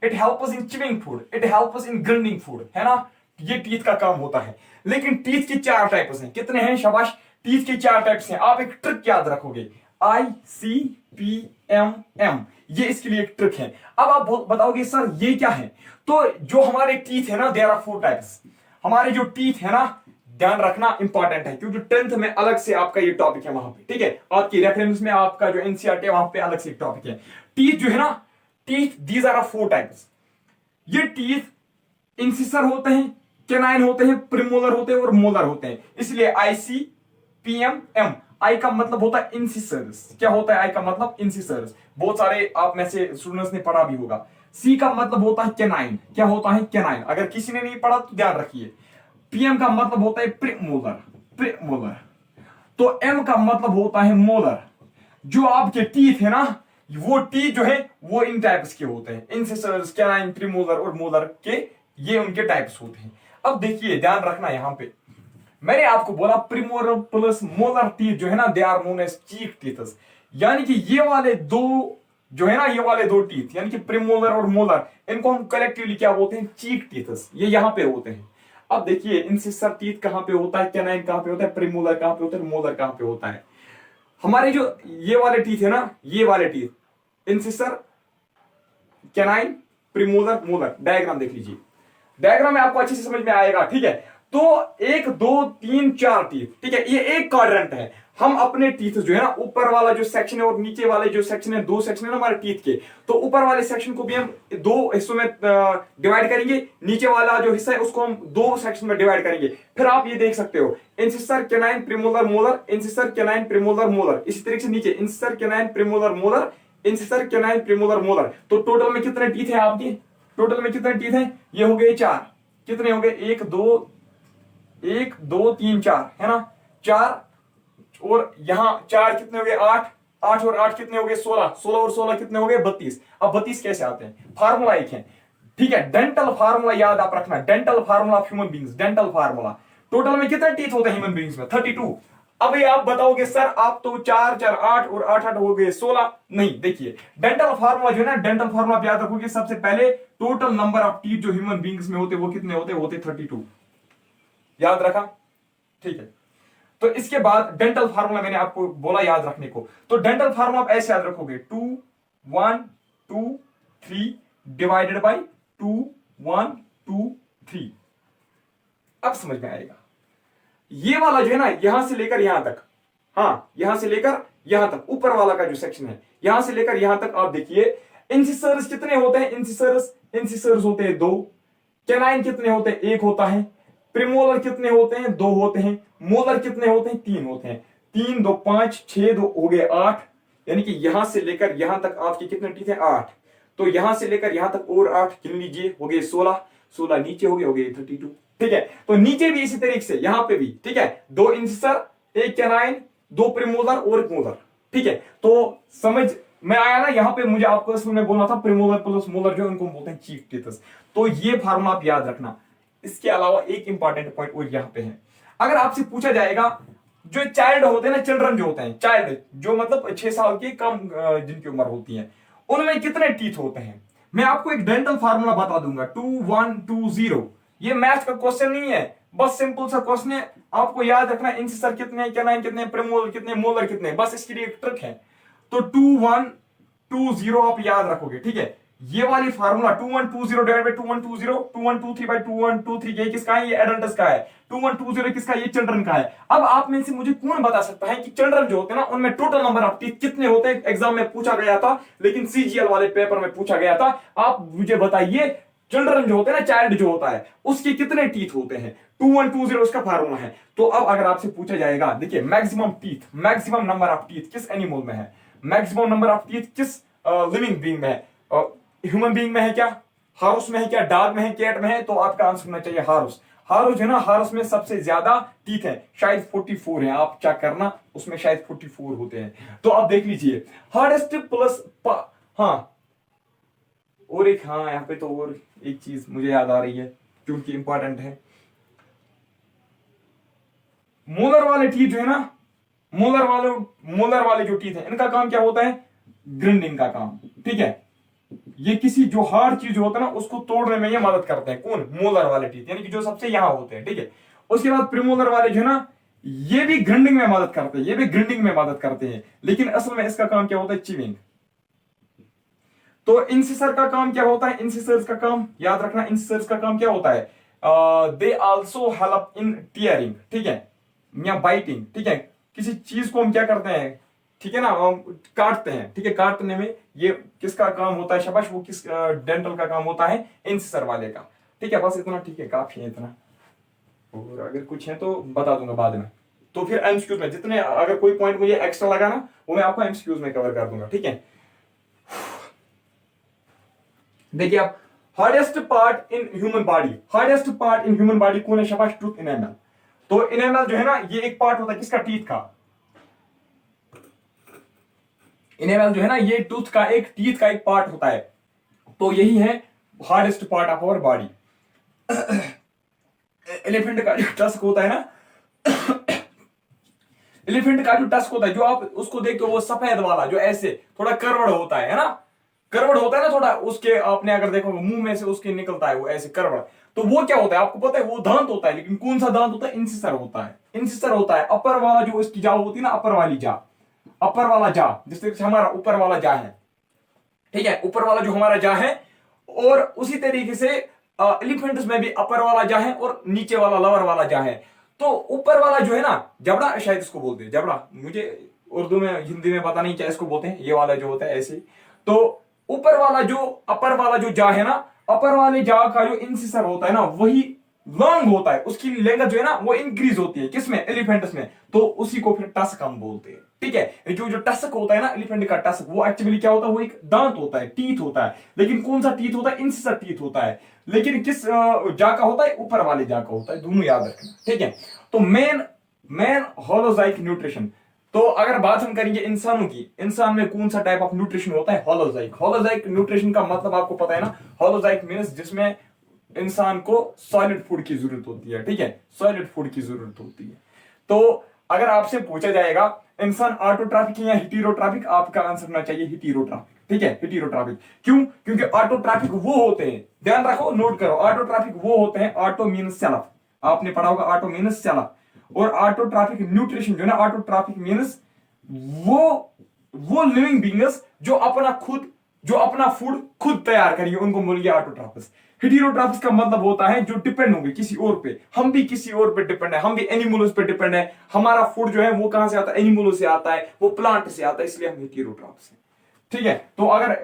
S1: it help us in chewing food, it help us in grinding food, है ना? ये टीथ का काम होता है। लेकिन टीथ की 4 टाइप्स हैं। कितने हैं? शाबाश, टीथ की 4 टाइप्स हैं। आप एक ट्रिक याद रखोगे, ICPMM, ये इसके लिए एक ट्रिक है। अब आप बताओगे सर ये क्या है? तो जो हमारे टीथ है ना, देयर आर 4 टाइप्स। हमारे जो टीथ है ना, ध्यान रखना इंपॉर्टेंट है, क्योंकि 10th में अलग से आपका ये टॉपिक है वहां पे। ठीक है, आपकी रेफरेंस में आपका जो एनसीईआरटी है, वहां पे अलग से एक टॉपिक है। टीथ जो है ना, टीथ दीज आर 4 टाइप्स। ये टीथ इंसिसर होते हैं, कैनाइन होते हैं, प्रीमोलर होते हैं और मोलर होते हैं। इसलिए ICPMM। आई का मतलब होता है इंसिसर्स। क्या होता है आई का मतलब? इंसिसर्स। बहुत सारे आप में से स्टूडेंट्स ने पढ़ा भी होगा। सी का मतलब होता है कैनाइन। क्या होता है? कैनाइन। अगर किसी ने नहीं पढ़ा तो ध्यान रखिए। PM का मतलब होता है प्रीमोलर, प्रीमोलर। तो M का मतलब होता है मोलर। जो आपके टीथ है ना, वो टीथ जो है वो इन टाइप्स के होते हैं, इंसिसर्स, कैनाइन, प्रीमोलर और मोलर के, ये उनके टाइप्स होते हैं। अब देखिए, ध्यान रखना, यहां पे मैंने आपको बोला प्रीमोलर प्लस मोलर टीथ जो है ना, they are known as cheek teeths. यानी कि ये वाले दो जो है ना, ये वाले दो टीथ यानी कि प्रीमोलर और मोलर, इनको हम कलेक्टिवली क्या बोलते हैं? चीक टीथ्स। ये यहां पे होते हैं। अब देखिए, इंसिसर टीथ कहां पे होता है, कैनाइन कहां पे होता है, प्रीमोलर कहां पे होता है, मोलर कहां पे होता है? हमारे जो ये वाले टीथ है ना, ये वाले teeth incisor, canine, premolar, molar. Diagram देख लीजिए, डायग्राम में आपको अच्छे से समझ में आएगा। ठीक है, तो 1 2 3 4 टीथ। ठीक है, ये एक क्वाड्रेंट है। हम अपने टीथ जो है ना, ऊपर वाला जो सेक्शन है और नीचे वाले जो सेक्शन है, 2 सेक्शन है ना हमारे टीथ के, तो ऊपर वाले सेक्शन को भी हम 2 हिस्सों में डिवाइड करेंगे। नीचे वाला जो हिस्सा है उसको हम 2 सेक्शन में डिवाइड करेंगे। फिर आप ये देख सकते हो, incisor, canine, premolar, molar, incisor, canine, premolar, molar. इसी तरीके से नीचे incisor, canine, premolar, molar, incisor, canine, premolar, molar. तो टोटल में कितने टीथ है आपके? टोटल में कितने टीथ है? ये हो गए 4। कितने हो गए? 1 2 3 4, है ना? 4 और यहां 4 कितने हो गए? 8। 8 और 8 कितने हो गए? 16। 16 और 16 कितने हो गए? 32। अब 32 कैसे आते हैं? फार्मूला एक है। ठीक है, डेंटल फार्मूला याद आप रखना, dental formula of human beings, dental formula. Total में कितने टीथ होते हैं ह्यूमन बींग्स में? 32। अब ये आप बताओगे सर आप तो 4 4 8 और 8 8 हो गए 16। नहीं, देखिए डेंटल फार्मूला जो है ना, डेंटल फार्मूला आप याद रखोगे, सबसे पहले टोटल नंबर ऑफ टीथ जो ह्यूमन बींग्स में होते, वो कितने होते? होते 32। याद रखा? ठीक है, तो इसके बाद डेंटल फार्मूला मैंने आपको बोला याद रखने को। तो डेंटल फार्मूला आप ऐसे याद रखोगे, 2 1 2 3 डिवाइडेड बाई 2 1 2 3। अब समझ में आएगा। ये वाला जो है ना, यहां से लेकर यहां तक, हाँ यहां से लेकर यहां तक, ऊपर वाला का जो सेक्शन है, यहां से लेकर यहां तक आप देखिए, इंसिसर्स कितने होते हैं? इंसिसर्स होते हैं 2। कैनाइन कितने होते हैं? 1 होता है। प्रीमोलर कितने होते हैं? 2 होते हैं। मोलर कितने होते हैं? 3 होते हैं। 3 2 5 6 2 हो गए 8। यानी कि यहां से लेकर यहां तक आपके कितने टीथ हैं? 8। तो यहां से लेकर यहां तक और 8 गिन लीजिए, हो गए 16। 16 नीचे हो गए 32। ठीक है, तो नीचे भी इसी तरीके से, यहां पे भी। ठीक है, 2 इंसिसर, 1 कैनाइन, 2 प्रीमोलर और 1 मोलर। ठीक है, तो समझ में आया ना? यहां पे मुझे आपको इसमें बोलना था प्रीमोलर प्लस मोलर जो उनको बोलते हैं चीफ टीथ्स। तो ये फार्मूला आप याद रखना। इसके अलावा एक इंपॉर्टेंट पॉइंट और यहां पे है, अगर आपसे पूछा जाएगा, जो चाइल्ड होते हैं ना, चिल्ड्रन जो होते हैं, चाइल्ड जो मतलब 6 साल के कम जिनकी उम्र होती है, उनमें कितने टीथ होते हैं? मैं आपको एक डेंटल फार्मूला बता दूंगा, 2 1 2 0। ये मैथ का क्वेश्चन नहीं है, बस सिंपल सा क्वेश्चन है। आपको याद रखना इंसिसर कितने, कैनाइन कितने, प्रीमोलर कितने, मोलर कितने, बस इसके लिए एक ट्रिक है। तो 2 1 2120 आप याद रखोगे, ठीक है। ये वाली फार्मूला 2120 डिवाइड बाय 2120, 2123 बाय 2123, ये किसका है? ये एडल्ट्स का है। 2120 किसका? ये चिल्ड्रन का है। अब आप में से मुझे कौन बता सकता है कि चिल्ड्रन जो होते हैं ना, उनमें टोटल नंबर ऑफ टीथ कितने होते हैं? एग्जाम में पूछा गया था, लेकिन सीजीएल वाले पेपर में पूछा गया था। आप मुझे बताइए, चिल्ड्रन जो होते हैं ना, चाइल्ड जो होता है, उसके कितने टीथ होते हैं? 2120 उसका फार्मूला है। तो अब अगर आपसे पूछा जाएगा, देखिए maximum teeth, maximum number of teeth किस एनिमल में है? मैक्सिमम नंबर ऑफ टीथ किस लिविंग बीइंग में है? ह्यूमन बीइंग में है क्या? हाउस में है क्या? डॉग में है? कैट में है? तो आपका आंसर होना चाहिए हाउस। हाउस है ना, हाउस में सबसे ज्यादा टीथ है, शायद 44 है। आप चेक करना, उसमें शायद 44 होते हैं। तो आप देख लीजिए, हार्डेस्ट प्लस हाँ, और एक, हाँ यहाँ पे तो और एक चीज मुझे याद आ रही है, क्योंकि इंपॉर्टेंट है। मोलर वाले टीथ जो है ना, मोलर वाले जो टीथ है, इनका काम क्या होता है? ग्राइंडिंग का काम, ठीक है। ये किसी जो हार्ड चीज होता है ना, उसको तोड़ने में ये मदद करते हैं। कौन? मोलर वाले टीथ, यानी कि जो सबसे यहां होते हैं, ठीक है। उसके बाद प्रीमोलर वाले जो है ना, ये भी ग्राइंडिंग में मदद करते हैं, ये भी ग्राइंडिंग में मदद करते हैं, लेकिन असल में इसका काम क्या होता है? चिविंग। तो इंसिसर का काम क्या होता है? इंसिसर्स का काम याद रखना, इंसिसर्स का काम क्या होता है? They also help in tearing, ठीक है, या बाइटिंग, ठीक है। किसी चीज को हम क्या करते हैं, ठीक है ना, हम काटते हैं, ठीक है। काटने में ये किसका काम होता है? शाबाश, वो किस डेंटल का काम होता है? इंसिसर वाले का, ठीक है। बस इतना, ठीक है, काफी है इतना। और अगर कुछ है तो बता दूंगा बाद में। तो फिर एमसीक्यूज में जितने, अगर कोई पॉइंट मुझे एक्स्ट्रा लगा ना, वो मैं आपको एमसीक्यूज में कवर कर दूंगा, ठीक है। देखिए आप, hardest part in human body, hardest part in human body कौन है? शाबाश, टूथ इनेमल। तो इनेमल जो है ना, ये एक पार्ट होता है किसका? टीथ का। इनेमल जो है ना, ये टूथ का एक, टीथ का एक पार्ट होता है। तो यही है hardest part of our body. Elephant का जो टस्क होता है ना, एलिफेंट का जो टस्क होता है, जो आप उसको देखते हो, वो सफेद वाला जो ऐसे थोड़ा कर्वड होता है ना, कर्वड होता है ना थोड़ा, उसके आपने अगर देखो मुंह में से उसके निकलता है वो ऐसे कर्वड। तो वो क्या होता है? आपको पता है, वो दांत होता है, लेकिन कौन सा दांत होता है? इंसिसर होता है, इंसिसर होता है। अपर वाला जो इसकी जा होती है ना, अपर वाली जा, अपर वाला जा, जिस तरीके से हमारा ऊपर वाला जा है, ठीक है, ऊपर वाला जो हमारा जा है, और उसी तरीके से एलिफेंट्स में भी अपर वाला जा है और नीचे वाला लोअर वाला जा है। तो ऊपर वाला जो है ना, जबड़ा शायद इसको बोलते हैं, जबड़ा, मुझे उर्दू में हिंदी में पता नहीं क्या इसको बोलते हैं, ये वाला जो होता है ऐसे। तो ऊपर वाला जो, अपर वाला जो जा है ना, अपर वाले जा का जो इंसिसर होता है ना, वही लॉन्ग होता है, उसकी लेंथ जो है ना, वो इंक्रीज होती है। किसमें? एलिफेंट्स में। तो उसी को फिर टस्क हम बोलते हैं, ठीक है। जो टस्क होता है ना, एलिफेंट का टस्क, वो एक्चुअली क्या होता है? वो एक दांत होता है, टीथ होता है, लेकिन कौन सा टीथ होता है? इंसिसर टीथ होता है। लेकिन किस जा का होता है? ऊपर वाले जा का होता है। दोनों याद रखना, ठीक है। तो मेन होलोजाइक न्यूट्रिशन। तो अगर बात हम करेंगे इंसानों की, इंसान में कौन सा टाइप ऑफ न्यूट्रिशन होता है? होलोजाइक। होलोजाइक न्यूट्रिशन का मतलब आपको पता है ना, होलोजाइक मींस जिसमें इंसान को सॉलिड फूड की जरूरत होती है, ठीक है, सॉलिड फूड की जरूरत होती है। तो अगर आपसे पूछा जाएगा इंसान ऑटोट्रॉफिक या हिटेरोट्रॉफिक, आपका आंसर होना चाहिए हिटेरोट्रॉफिक, ठीक है, हिटेरोट्रॉफिक। क्यों? क्योंकि ऑटोट्रॉफिक वो होते हैं, ध्यान रखो, नोट करो, ऑटोट्रॉफिक वो होते हैं, ऑटो मींस सेल्फ, आपने पढ़ा होगा ऑटो मींस सेल्फ, और ऑटोट्रॉफिक न्यूट्रिशन जो है ना, ऑटोट्रॉफिक मींस वो लिविंग बीइंग्स जो अपना फूड खुद तैयार करेंगे, उनको बोलेंगे ऑटोट्रॉफिस। हिटेरोट्रॉफिस का मतलब होता है जो डिपेंड होंगे किसी और पे। हम भी किसी और पे डिपेंड है, हम भी एनिमल्स पे डिपेंड है। हमारा फूड जो है वो कहां से आता है? एनिमलों से आता है, वो प्लांट से आता है, इसलिए हम हिटेरोट्रॉफिस हैं, ठीक है। तो अगर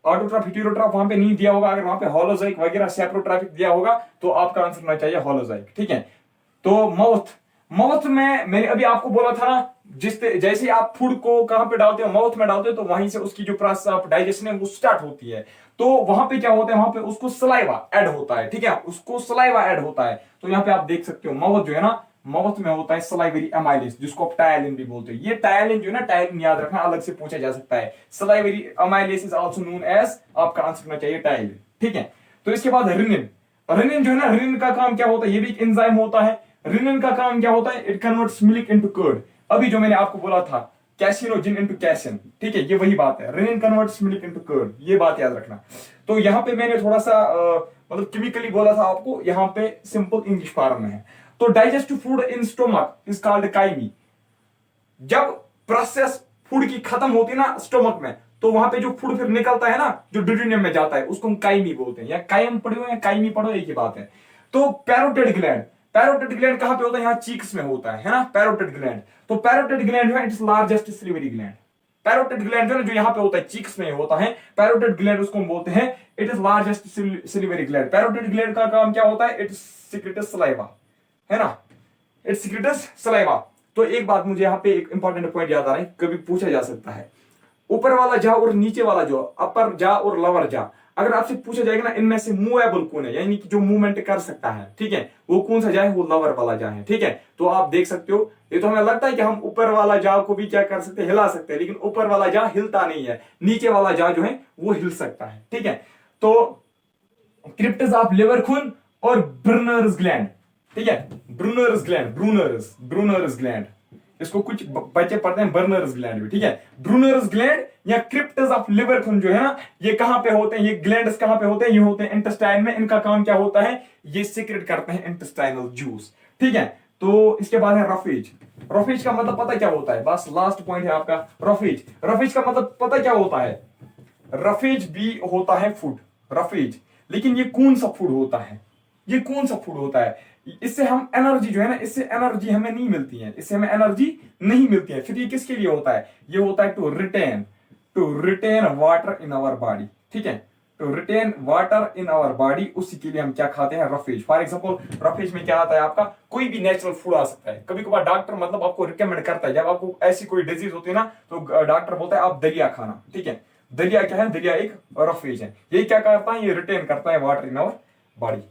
S1: ऑटोट्रॉफ हिटेरोट्रॉफ वहां पे नहीं दिया होगा, अगर वहां पे होलोजाइक वगैरह सेप्रोट्रॉफिक दिया होगा, तो आपका आंसर होना चाहिए होलोजाइक, ठीक है। तो माउथ में मैंने अभी आपको बोला था ना, जैसे आप फूड को कहां पे डालते हो? माउथ में डालते हो, तो वहीं से उसकी जो प्रोसेस ऑफ डाइजेशन है वो स्टार्ट होती है। तो वहां पे क्या होता है? वहां पे उसको सलाइवा ऐड होता है, ठीक है, उसको सलाइवा ऐड होता है। तो यहाँ पे आप देख सकते हो, माउथ जो है ना, माउथ में होता है सलाइवरी एमाइलेज, जिसको आप टायलिन भी बोलते हैं। ये टायलिन जो है ना, टायलिन याद रखना, अलग से पूछा जा सकता है। Salivary amylase is also known as, आपका आंसर होना चाहिए टायलिन, ठीक है। तो इसके बाद रिनिन। रिनिन जो है ना, रिनिन का काम क्या होता है? ये भी एक एंजाइम होता है। रिनिन का काम क्या होता है? It converts milk into curd. अभी जो मैंने आपको बोला था, कैसिनोजिन इनटू कैसिन, ठीक है, ये वही बात है, रिनिन कन्वर्ट्स मिल्क इनटू कर्ड, ये बात याद रखना। तो यहाँ पे मैंने थोड़ा सा मतलब केमिकली बोला था आपको, यहाँ पे सिंपल इंग्लिश फॉर्म में है। तो digestive food in stomach is called chyme. जब प्रोसेस फूड की खत्म होती है ना स्टोमक में, तो वहां पे जो फूड फिर निकलता है ना, जो ड्यूटेरियम में जाता है, उसको हम काइमी बोलते हैं, या कायम पढ़ो या काइमी पढ़ो, एक ही बात है। तो पैरोटिड ग्लैंड, पैरोटिड ग्लैंड कहां पे होता है? यहाँ चीक्स में होता है ना, पैरोटिड ग्लैंड। तो पैरोटिड ग्लैंड जो है it's largest salivary gland. Parotid gland जो है जो यहाँ पे होता है, चीक्स में होता है, पैरोटिड ग्लैंड उसको हम बोलते हैं it is largest salivary gland. Parotid gland का काम क्या होता है? इट सीक्रेट्स सलाइवा, है ना, इट सीक्रेट्स सलाइवा। तो एक बात मुझे यहाँ पे एक इंपॉर्टेंट पॉइंट याद आ रहा है, कभी पूछा जा सकता है, ऊपर वाला जा और नीचे वाला जो, अपर जा और लोअर जा, अगर आपसे पूछा जाएगा ना इनमें से मूवेबल कौन है, यानी कि जो मूवमेंट कर सकता है, ठीक है, वो कौन सा जा है? वो लोअर वाला जा है, ठीक है। तो आप देख सकते हो, ये तो हमें लगता है कि हम ऊपर वाला जा को भी क्या कर सकते हैं? हिला सकते हैं, लेकिन ऊपर वाला जा हिलता नहीं है, नीचे वाला जा जो है वो हिल सकता है, ठीक है। तो क्रिप्टस ऑफ लिवर खून और ब्रूनर्स ग्लैंड, ठीक है, ब्रूनर्स ग्लैंड, ब्रूनर्स ग्लैंड, इसको कुछ बच्चे पढ़ते हैं बर्नर्स ग्लैंड भी, ठीक है। ब्रूनर्स ग्लैंड या क्रिप्टस ऑफ लिवर खून जो है ना, ये कहां पे होते हैं? ये ग्लैंड्स कहां पे होते हैं? ये होते हैं इंटेस्टाइन में। इनका काम क्या होता है? ये सीक्रेट करते हैं इंटेस्टाइनल जूस, ठीक है। तो इसके बाद है रफेज। रफेज का मतलब पता क्या होता है? बस लास्ट पॉइंट है आपका, रफेज। रफेज का मतलब पता क्या होता है? रफेज भी होता है फूड, रफेज, लेकिन ये कौन सा फूड होता है? ये कौन सा फूड होता है? इससे हम एनर्जी जो है ना, इससे एनर्जी हमें नहीं मिलती है, इससे हमें एनर्जी नहीं मिलती है। फिर ये किसके लिए होता है? ये होता है to retain water in our body, ठीक है, to retain water in our body. उसी के लिए हम क्या खाते हैं? रफेज। फॉर एग्जांपल रफेज में क्या आता है आपका? कोई भी नेचुरल फूड आ सकता है। कभी कभार डॉक्टर मतलब आपको रिकमेंड करता है, जब आपको ऐसी कोई डिजीज होती है ना, तो डॉक्टर बोलता है आप दलिया खाना, ठीक है। दलिया क्या है? दलिया एक रफेज है। ये क्या करता है? ये रिटेन करता है वाटर इन आवर बॉडी।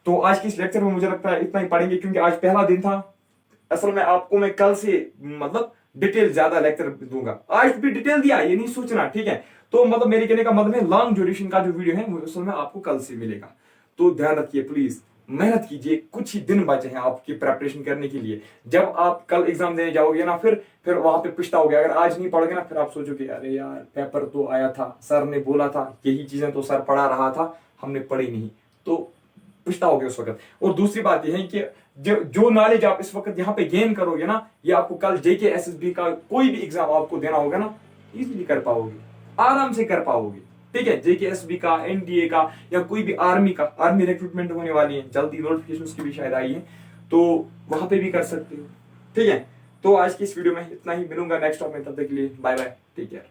S1: तो आज के इस लेक्चर में मुझे लगता है इतना ही पढ़ेंगे, क्योंकि आज पहला दिन था। असल में आपको मैं कल से मतलब डिटेल ज्यादा लेक्चर दूंगा, आज भी डिटेल दिया, ये नहीं सोचना, ठीक है। तो मतलब मेरे कहने का मतलब है लॉन्ग ड्यूरेशन का जो वीडियो है असल में आपको कल से मिलेगा। तो ध्यान रखिए, प्लीज मेहनत कीजिए, कुछ ही दिन बचे हैं आपकी प्रेपरेशन करने के लिए। जब आप कल एग्जाम देने जाओगे ना, फिर वहां पे पछताओगे। अगर आज नहीं पढ़ोगे ना, फिर आप सोचोगे अरे यार पेपर तो आया था, सर ने बोला था, यही चीजें तो सर पढ़ा रहा था, हमने पढ़ी नहीं, तो पछताओगे उस वक्त। और दूसरी बात यह है कि जो नॉलेज आप इस वक्त यहाँ पे गेन करोगे ना, ये आपको कल जेके एसएसबी का कोई भी एग्जाम आपको देना होगा ना, इजीली कर पाओगे, आराम से कर पाओगे, ठीक है। जेके एसएसबी का, एनडीए का, या कोई भी आर्मी का, आर्मी रिक्रूटमेंट होने वाली है जल्दी, नोटिफिकेशन उसकी भी शायद आई है, तो वहां पे भी कर सकते हो, ठीक है। तो आज की इस वीडियो में इतना ही, मिलूंगा नेक्स्ट टॉपिक में, तब तक के लिए बाय बाय, टेक केयर।